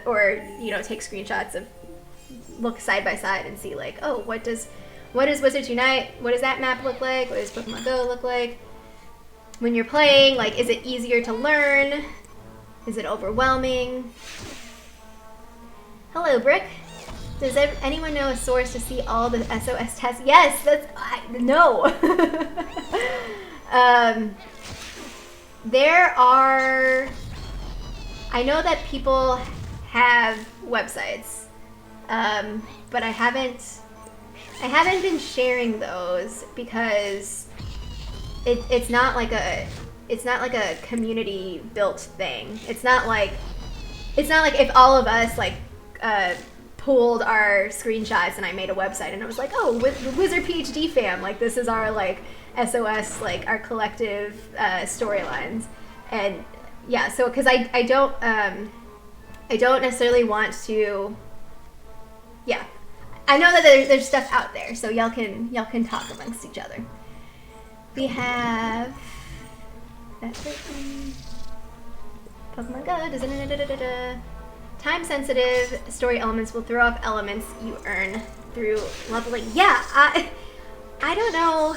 or you know, take screenshots of, look side by side and see like, oh, what does what does Wizards Unite, what does that map look like? What does Pokemon Go look like? When you're playing, like, is it easier to learn? Is it overwhelming? Hello, Brick. Does anyone know a source to see all the SOS tests? Yes, no. There are, I know that people have websites, but I haven't been sharing those because it's not like a community built thing. It's not like if all of us like pulled our screenshots and I made a website and I was like, oh, WizardPhD fam, like this is our like SOS, like our collective storylines. And yeah, so because I don't necessarily want to, yeah, I know that there's stuff out there, so y'all can talk amongst each other. We have that's it. Pokemon Go. Time sensitive story elements will throw off elements you earn through leveling. Yeah, I don't know.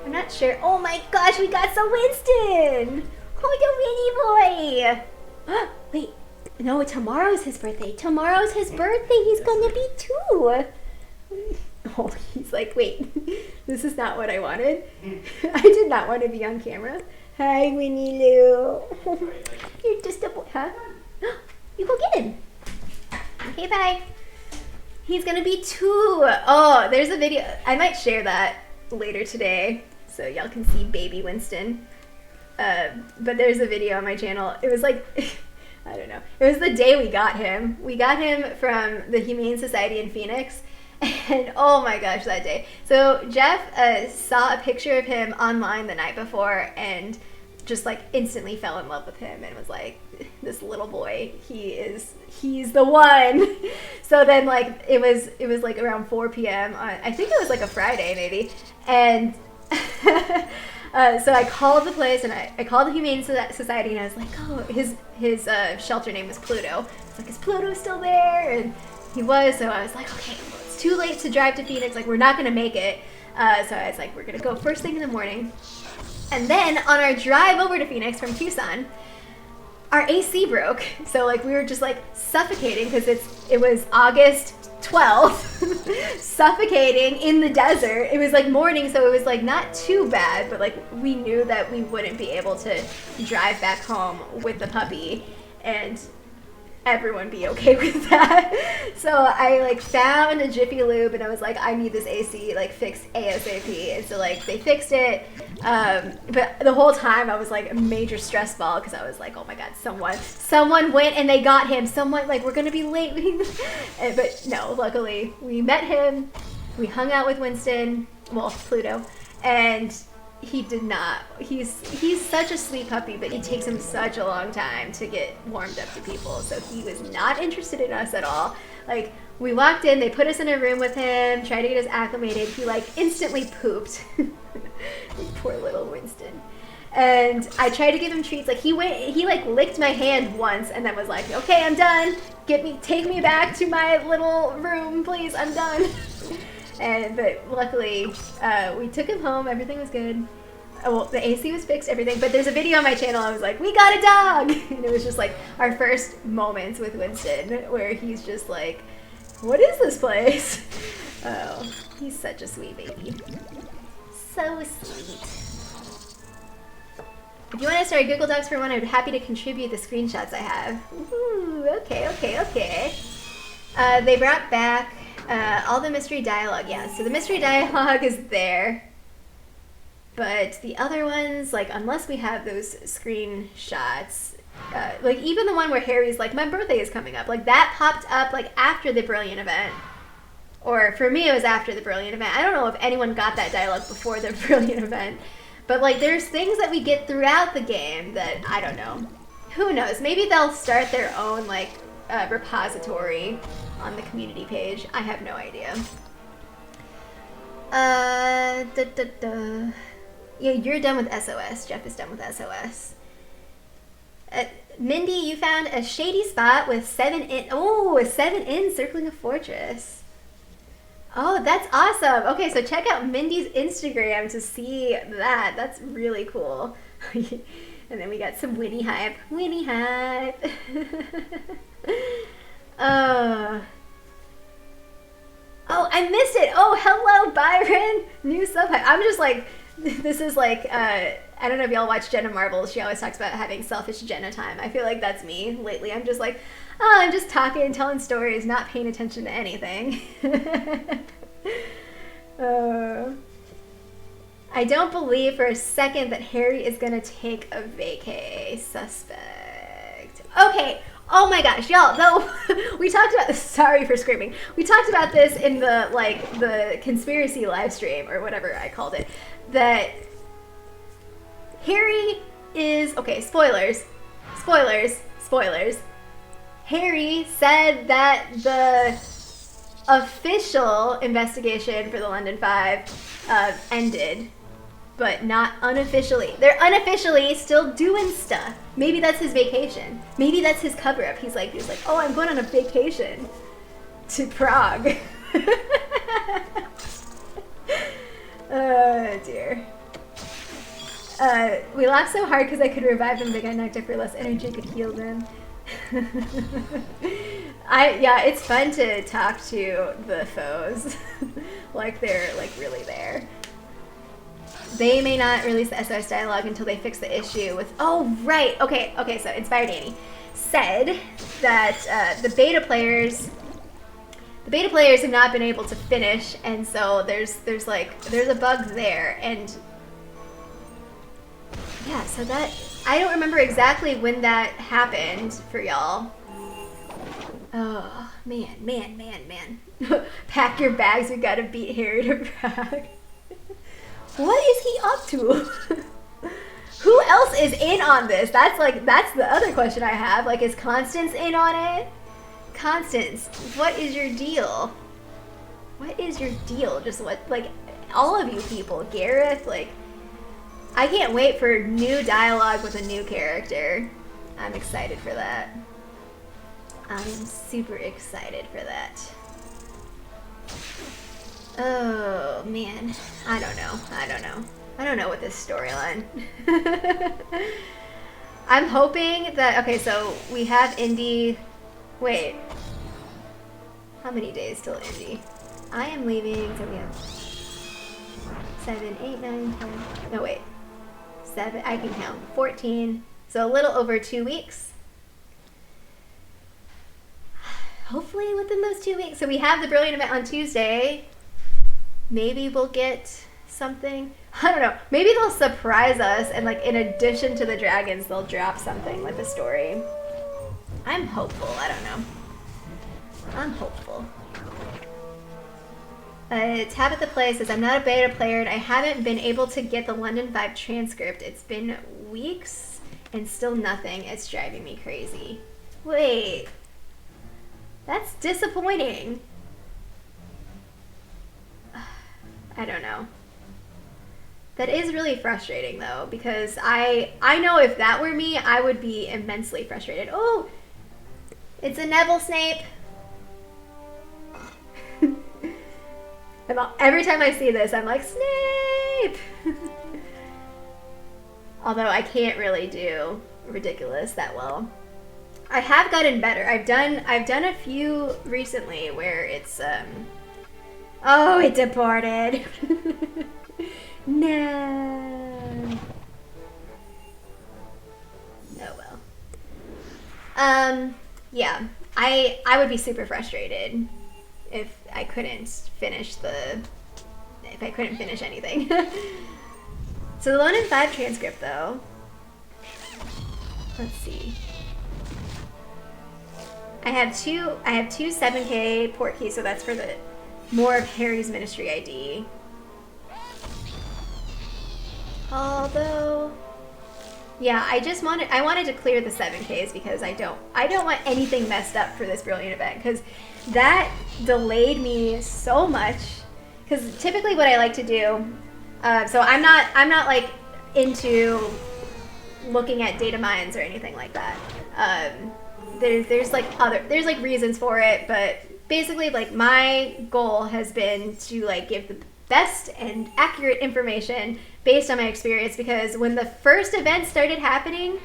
I'm not sure. Oh my gosh, we got some Winston! Oh, the Winnie boy! Wait, no, tomorrow's his birthday. Tomorrow's his birthday. He's gonna be 2. Oh, he's like, wait, this is not what I wanted. I did not want to be on camera. Hi, Winnie Lou. You're just a boy, huh? You go get him. Okay, bye. He's gonna be 2. Oh, there's a video. I might share that later today so y'all can see baby Winston. But there's a video on my channel. It was like, I don't know. It was the day we got him. We got him from the Humane Society in Phoenix. And oh my gosh, that day. So Jeff saw a picture of him online the night before and just like instantly fell in love with him and was like, this little boy, he's the one. So then like it was like around 4 p.m. I think it was like a Friday maybe. And so I called the place and I called the Humane Society and I was like, oh, his shelter name was Pluto. I was like, is Pluto still there? And he was, so I was like, okay, well, it's too late to drive to Phoenix, like we're not gonna make it. So I was like, we're gonna go first thing in the morning. And then on our drive over to Phoenix from Tucson, our AC broke. So like we were just like suffocating because it was August 12th, suffocating in the desert. It was like morning, so it was like not too bad, but like we knew that we wouldn't be able to drive back home with the puppy and everyone be okay with that. So I like found a Jiffy Lube and I was like, I need this AC like fixed ASAP. And so like they fixed it. But the whole time I was like a major stress ball because I was like, oh my God, someone went and they got him. Someone like, we're gonna be late. But no, luckily we met him. We hung out with Winston, well, Pluto, and he did not. He's such a sweet puppy, but it takes him such a long time to get warmed up to people. So he was not interested in us at all. Like we walked in, they put us in a room with him, tried to get us acclimated. He like instantly pooped. Poor little Winston. And I tried to give him treats. Like he like licked my hand once and then was like, okay, I'm done. Take me back to my little room, please. I'm done. But luckily, we took him home. Everything was good. Well, the AC was fixed, everything. But there's a video on my channel. I was like, we got a dog! And it was just like our first moments with Winston where he's just like, what is this place? Oh, he's such a sweet baby. So sweet. If you want to start a Google Docs for one, I'd be happy to contribute the screenshots I have. Ooh, okay. They brought back all the mystery dialogue. Yeah, so the mystery dialogue is there. But the other ones, like, unless we have those screenshots, like, even the one where Harry's like, my birthday is coming up, like, that popped up, like, after the Brilliant event. Or, for me, it was after the Brilliant event. I don't know if anyone got that dialogue before the Brilliant event. But, like, there's things that we get throughout the game that, I don't know. Who knows? Maybe they'll start their own, like, repository on the community page. I have no idea. Yeah, you're done with SOS. Jeff is done with SOS. Mindy, you found a shady spot with 7 in. Oh, a 7 in circling a fortress. Oh, that's awesome. Okay, so check out Mindy's Instagram to see that. That's really cool. And then we got some Winnie hype. Winnie hype. uh, oh, I missed it. Oh, hello, Byron. New sub hype. I'm just like, this is like, I don't know if y'all watch Jenna Marbles. She always talks about having selfish Jenna time. I feel like that's me lately. I'm just like, oh, I'm just talking and telling stories, not paying attention to anything. I don't believe for a second that Harry is gonna take a vacay. Suspect. Okay. Oh my gosh, y'all. No, we talked about this. Sorry for screaming. We talked about this in the conspiracy live stream or whatever I called it. That Harry is okay. Spoilers. Harry said that the official investigation for the London Five ended, but not unofficially. They're unofficially still doing stuff. Maybe that's his vacation. Maybe that's his cover-up. He's like, oh, I'm going on a vacation to Prague. Oh dear. We laughed so hard because I could revive them. They got knocked up for less energy, could heal them. Yeah, it's fun to talk to the foes. Like they're like really there. They may not release the SOS dialogue until they fix the issue with, oh right, okay, so Inspired Annie said that the beta players have not been able to finish, and so there's a bug there, and yeah, so that, I don't remember exactly when that happened for y'all. Oh, man. Pack your bags, we gotta beat Harry to Prague. What is he up to? Who else is in on this? That's the other question I have. Like, is Constance in on it? Constance, what is your deal? What is your deal? Just what, like, all of you people, Gareth, like, I can't wait for new dialogue with a new character. I'm excited for that. I am super excited for that. Oh, man. I don't know with this storyline. I'm hoping that, okay, so we have Indy. Wait. How many days till Indy? I am leaving, so we have 7, 8, 9, 10. No, wait. 7, I can count. 14. So a little over 2 weeks. Hopefully within those 2 weeks. So we have the Brilliant event on Tuesday. Maybe we'll get something. I don't know. Maybe they'll surprise us, and like in addition to the dragons, they'll drop something with the story. I'm hopeful. I don't know. I'm hopeful. Tabitha Play says, I'm not a beta player and I haven't been able to get the London Vibe transcript. It's been weeks and still nothing. It's driving me crazy. Wait. That's disappointing. I don't know. That is really frustrating though, because I know if that were me, I would be immensely frustrated. Oh, it's a Neville Snape. Every time I see this, I'm like, Snape! Although I can't really do ridiculous that well. I have gotten better. I've done a few recently where it's oh, it departed. No. Oh well. Yeah. I would be super frustrated if I couldn't finish anything. So the London 5 transcript though. Let's see. I have two 7K port keys, so that's for the more of Harry's ministry ID. Although, yeah, I wanted to clear the 7Ks because I don't want anything messed up for this Brilliant event, because that delayed me so much. Because typically what I like to do, so I'm not like into looking at data mines or anything like that. There's like reasons for it, but basically, like, my goal has been to, like, give the best and accurate information based on my experience, because when the first event started happening,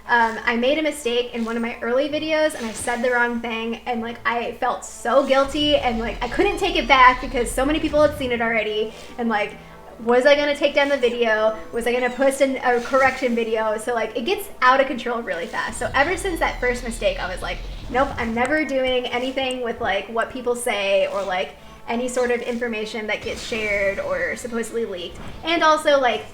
I made a mistake in one of my early videos and I said the wrong thing, and like I felt so guilty, and like I couldn't take it back because so many people had seen it already, and like, was I gonna take down the video? Was I gonna post a correction video? So like it gets out of control really fast. So ever since that first mistake, I was like, nope, I'm never doing anything with like what people say or like any sort of information that gets shared or supposedly leaked. And also, like,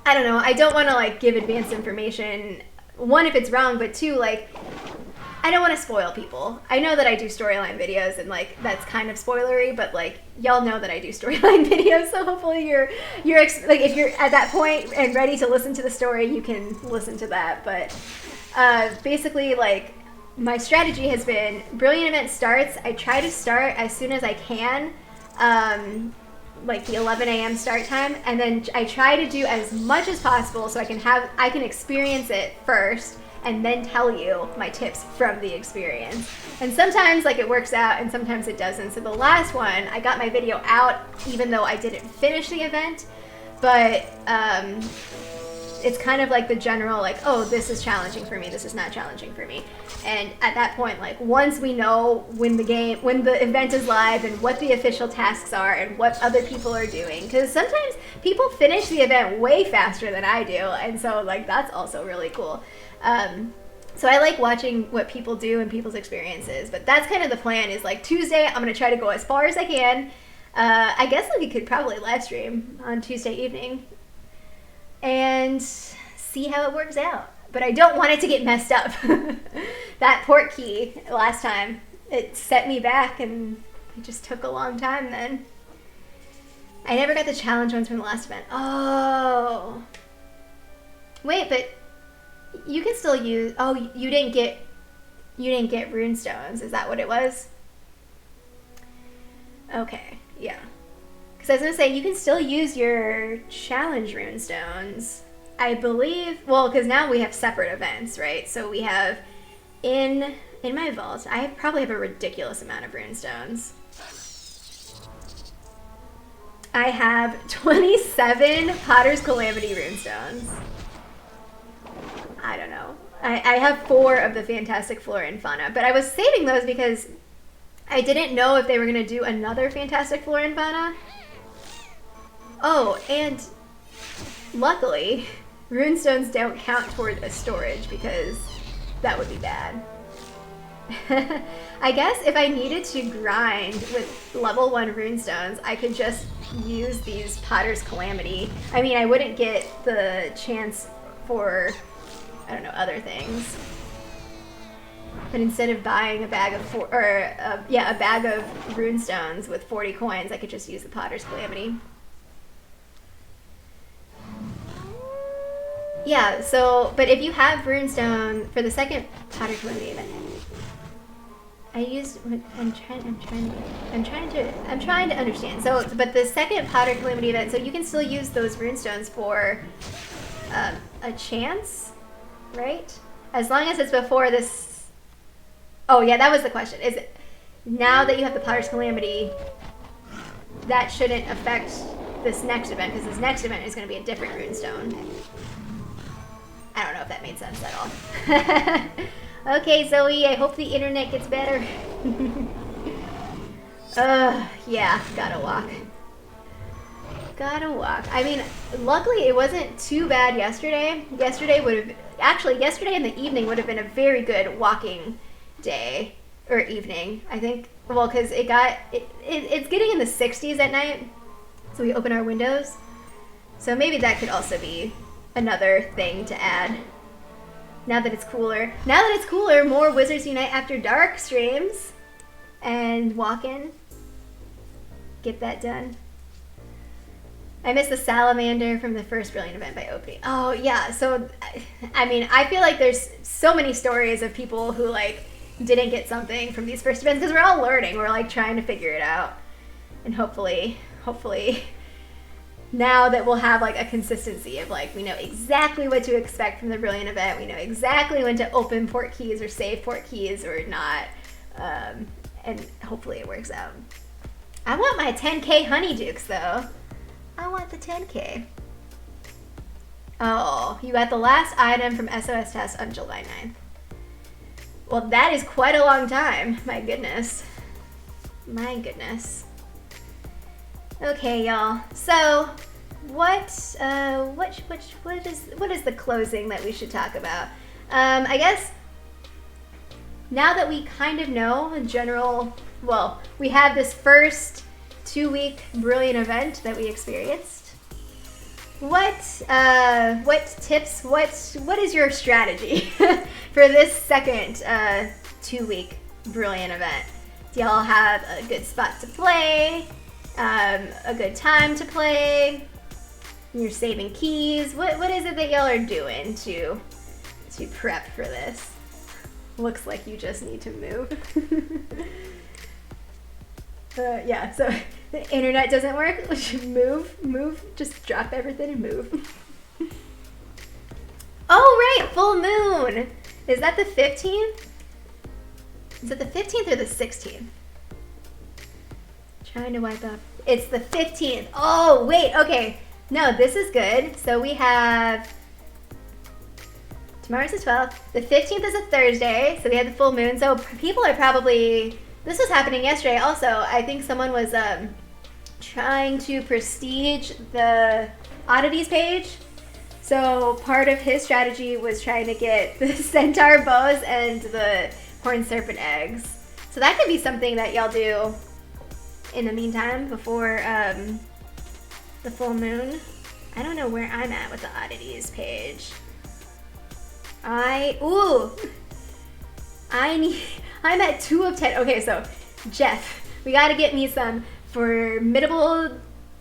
I don't know, I don't want to like give advanced information, one, if it's wrong, but two, like, I don't want to spoil people. I know that I do storyline videos, and like that's kind of spoilery, but like y'all know that I do storyline videos, so hopefully you're like, if you're at that point and ready to listen to the story, you can listen to that. But basically, like, my strategy has been, Brilliant Event starts, I try to start as soon as I can, like the 11 a.m. start time, and then I try to do as much as possible so I can experience it first and then tell you my tips from the experience. And sometimes like it works out and sometimes it doesn't. So the last one, I got my video out even though I didn't finish the event, but it's kind of like the general, like, oh, this is challenging for me, this is not challenging for me. And at that point, like, once we know when the event is live and what the official tasks are and what other people are doing, because sometimes people finish the event way faster than I do, and so like that's also really cool. So I like watching what people do and people's experiences, but that's kind of the plan, is like Tuesday, I'm gonna try to go as far as I can. I guess like we could probably live stream on Tuesday evening and see how it works out. But I don't want it to get messed up. That port key last time, it set me back and it just took a long time then. I never got the challenge ones from the last event. Oh. Wait, but you can still use, oh, you didn't get rune stones. Is that what it was? Okay, yeah. Because I was going to say, you can still use your challenge rune stones, I believe. Well, because now we have separate events, right? So we have, in my vault, I probably have a ridiculous amount of rune stones. I have 27 Potter's Calamity rune stones. I don't know. I have 4 of the Fantastic Flora and Fauna, but I was saving those because I didn't know if they were going to do another Fantastic Flora and Fauna. Oh, and luckily, runestones don't count toward a storage because that would be bad. I guess if I needed to grind with level 1 runestones, I could just use these Potter's Calamity. I mean, I wouldn't get the chance for, I don't know, other things. But instead of buying a bag of a bag of runestones with 40 coins, I could just use the Potter's Calamity. Yeah, so, but if you have runestone for the second Potter's Calamity event, I'm trying to understand. So, but the second Potter's Calamity event, so you can still use those runestones for a chance, right? As long as it's before this. Oh yeah, that was the question. Is it now that you have the Potter's Calamity, that shouldn't affect this next event, because this next event is going to be a different runestone. I don't know if that made sense at all. Okay, Zoe, I hope the internet gets better. Yeah, gotta walk. Gotta walk. I mean, luckily it wasn't too bad yesterday. Yesterday in the evening would have been a very good walking day, or evening, I think. Well, because it's getting in the 60s at night, so we open our windows. So maybe that could also be another thing to add. Now that it's cooler. Now that it's cooler, more Wizards Unite After Dark streams. And walk-in. Get that done. I missed the salamander from the first Brilliant event by opening. Oh, yeah. So, I mean, I feel like there's so many stories of people who, like, didn't get something from these first events, because we're all learning. We're, like, trying to figure it out. And hopefully, now that we'll have like a consistency of like, we know exactly what to expect from the Brilliant event, we know exactly when to open port keys or save port keys or not, and hopefully it works out. I want my 10K Honeydukes though. I want the 10K. Oh, you got the last item from SOS test on July 9th. Well, that is quite a long time. My goodness. My goodness. Okay, y'all. So, what is the closing that we should talk about? I guess now that we kind of know in general, well, we have this first 2-week brilliant event that we experienced. What tips, what is your strategy for this second 2-week brilliant event? Do y'all have a good spot to play? A good time to play? You're saving keys? What is it that y'all are doing to prep for this? Looks like you just need to move. Yeah, so the internet doesn't work. Move, just drop everything and move. Oh, right, full moon. Is that the 15th? Is it the 15th or the 16th? Trying to wipe up. It's the 15th. Oh, wait, okay. No, this is good. So we have, tomorrow's the 12th. The 15th is a Thursday, so we have the full moon. So people are probably, this was happening yesterday also. I think someone was trying to prestige the oddities page. So part of his strategy was trying to get the centaur bows and the horned serpent eggs. So that could be something that y'all do in the meantime before the full moon. I don't know where I'm at with the oddities page. I'm at 2 of 10. Okay, so Jeff, we gotta get me some formidable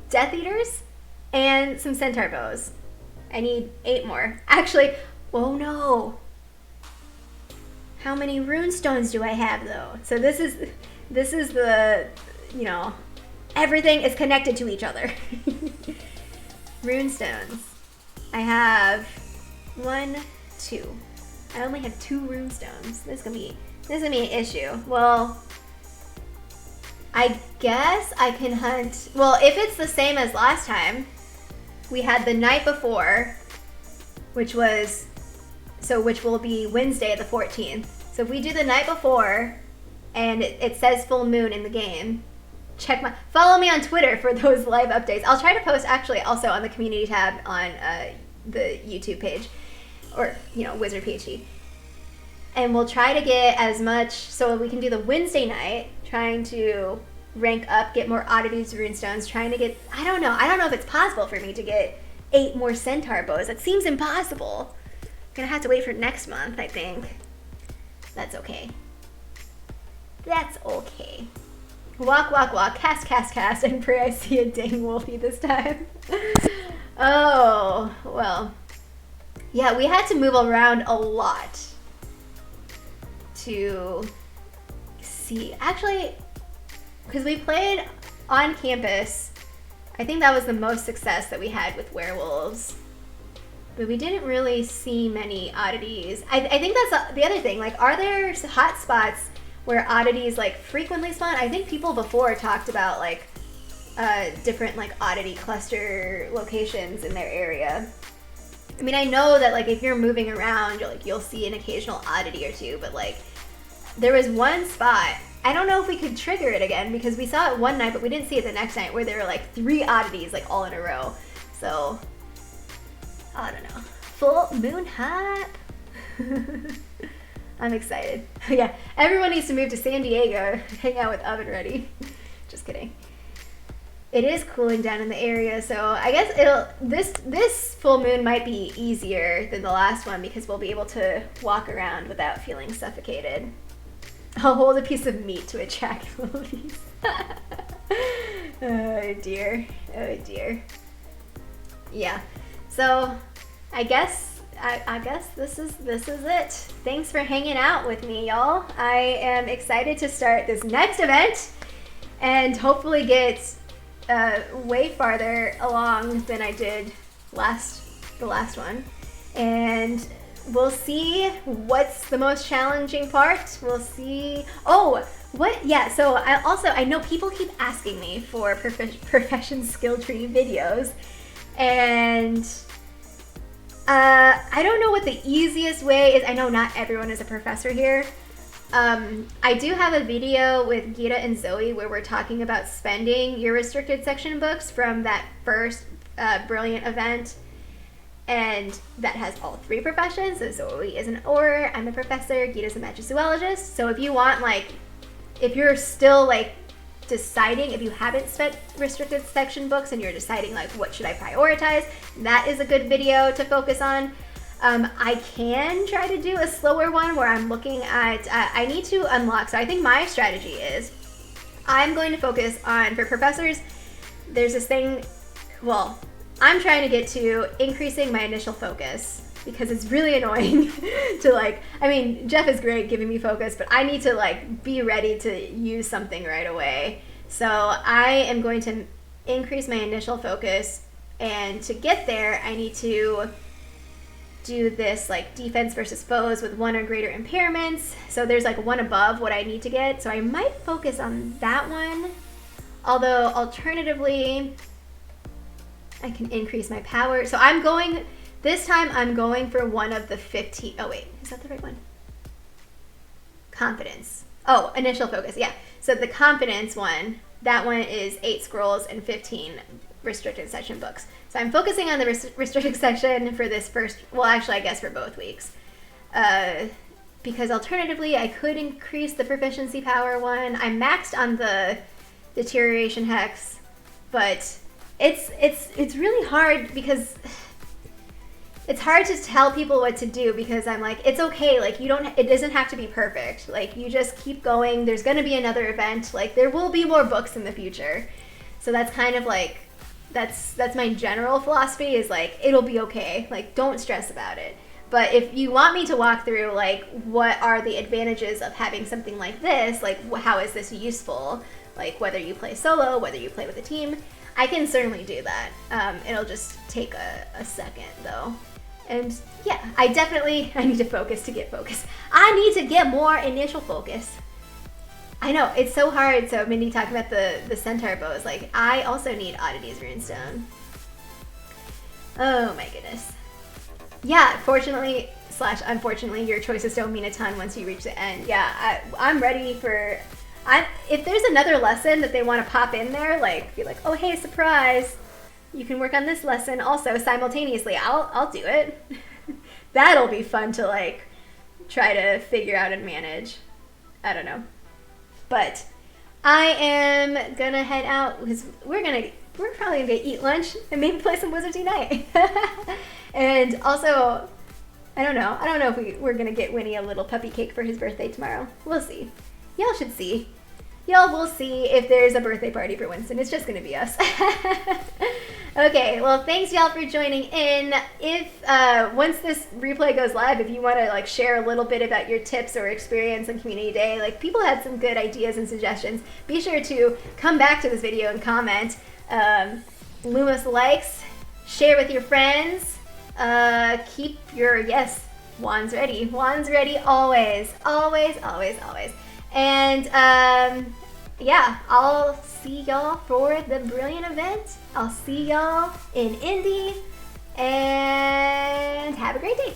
Death Eaters and some centaur bows. I need 8 more. Actually, oh no. How many runestones do I have though? So this is the, you know, everything is connected to each other. Runestones. I have 1, 2. I only have 2 runestones. This is gonna be an issue. Well, I guess I can hunt. Well, if it's the same as last time, we had the night before, which will be Wednesday the 14th. So if we do the night before, and it says full moon in the game, follow me on Twitter for those live updates. I'll try to post actually also on the community tab on the YouTube page, or WizardPhD. And we'll try to get as much, so we can do the Wednesday night, trying to rank up, get more oddities, runestones, trying to get, I don't know if it's possible for me to get 8 more centaur bows. That seems impossible. I'm gonna have to wait for next month, I think. That's okay. That's okay. Walk, walk, walk, cast, cast, cast, and pray I see a dang wolfie this time. Oh, well. Yeah, we had to move around a lot to see. Actually, because we played on campus, I think that was the most success that we had with werewolves. But we didn't really see many oddities. I think that's the other thing. Like, are there hot spots where oddities like frequently spawn? I think people before talked about like different like oddity cluster locations in their area. I mean, I know that like if you're moving around, you'll see an occasional oddity or two, but like there was one spot, I don't know if we could trigger it again because we saw it one night, but we didn't see it the next night, where there were like 3 oddities like all in a row. So I don't know. Full moon hop. I'm excited. Yeah, everyone needs to move to San Diego, hang out with Oven Ready. Just kidding. It is cooling down in the area, so I guess this full moon might be easier than the last one because we'll be able to walk around without feeling suffocated. I'll hold a piece of meat to attract wolfies. Oh dear. Oh dear. Yeah. So I guess this is it. Thanks for hanging out with me, y'all. I am excited to start this next event and hopefully get way farther along than I did the last one. And we'll see what's the most challenging part. We'll see. Oh, what? Yeah, so I know people keep asking me for profession skill tree videos, and I don't know what the easiest way is. I know not everyone is a professor here. I do have a video with Gita and Zoe where we're talking about spending your restricted section books from that first brilliant event, and that has all 3 professions. So Zoe is an auror, I'm a professor, Gita's a magic zoologist. So if you want, like, if you're still like deciding, if you haven't spent restricted section books and you're deciding like what should I prioritize, that is a good video to focus on. I can try to do a slower one where I'm looking at, I need to unlock, so I think my strategy is I'm going to focus on, for professors, there's this thing, well, I'm trying to get to increasing my initial focus, because it's really annoying to like, I mean, Jeff is great giving me focus, but I need to like be ready to use something right away. So I am going to increase my initial focus, and to get there, I need to do this like defense versus foes with 1 or greater impairments. So there's like 1 above what I need to get. So I might focus on that one. Although alternatively, I can increase my power. So I'm going, this time I'm going for one of the 15, oh wait, is that the right one? Confidence. Oh, initial focus, yeah. So the confidence one, that one is 8 scrolls and 15 restricted section books. So I'm focusing on the restricted section for this first, well actually I guess for both weeks. Because alternatively I could increase the proficiency power one. I'm maxed on the deterioration hex, but it's really hard because it's hard to tell people what to do, because I'm like, it's okay, like it doesn't have to be perfect. Like you just keep going. There's going to be another event. Like there will be more books in the future. So that's kind of like, that's my general philosophy, is like, it'll be okay. Like don't stress about it. But if you want me to walk through like what are the advantages of having something like this, like how is this useful, like whether you play solo, whether you play with a team, I can certainly do that. It'll just take a second though. And yeah, I need to focus to get focus. I need to get more initial focus. I know, it's so hard. So Mindy talked about the centaur bows. Like, I also need Oddities Runestone. Oh my goodness. Yeah, fortunately / unfortunately, your choices don't mean a ton once you reach the end. Yeah, I'm ready for, if there's another lesson that they want to pop in there, like, be like, oh hey, surprise, you can work on this lesson also simultaneously, I'll do it. That'll be fun to like try to figure out and manage. I don't know. But I am gonna head out because we're probably gonna eat lunch and maybe play some WizardPhD night. And also, I don't know if we're gonna get Winnie a little puppy cake for his birthday tomorrow. We'll see. Y'all should see. Y'all will see if there's a birthday party for Winston. It's just gonna be us. Okay, well, thanks y'all for joining in. If once this replay goes live, if you want to like share a little bit about your tips or experience on Community Day, like people had some good ideas and suggestions, be sure to come back to this video and comment. Lumos likes, share with your friends, keep your, yes, wands ready. Wands ready always, always, always, always. And yeah, I'll see y'all for the brilliant event. I'll see y'all in Indy, and have a great day.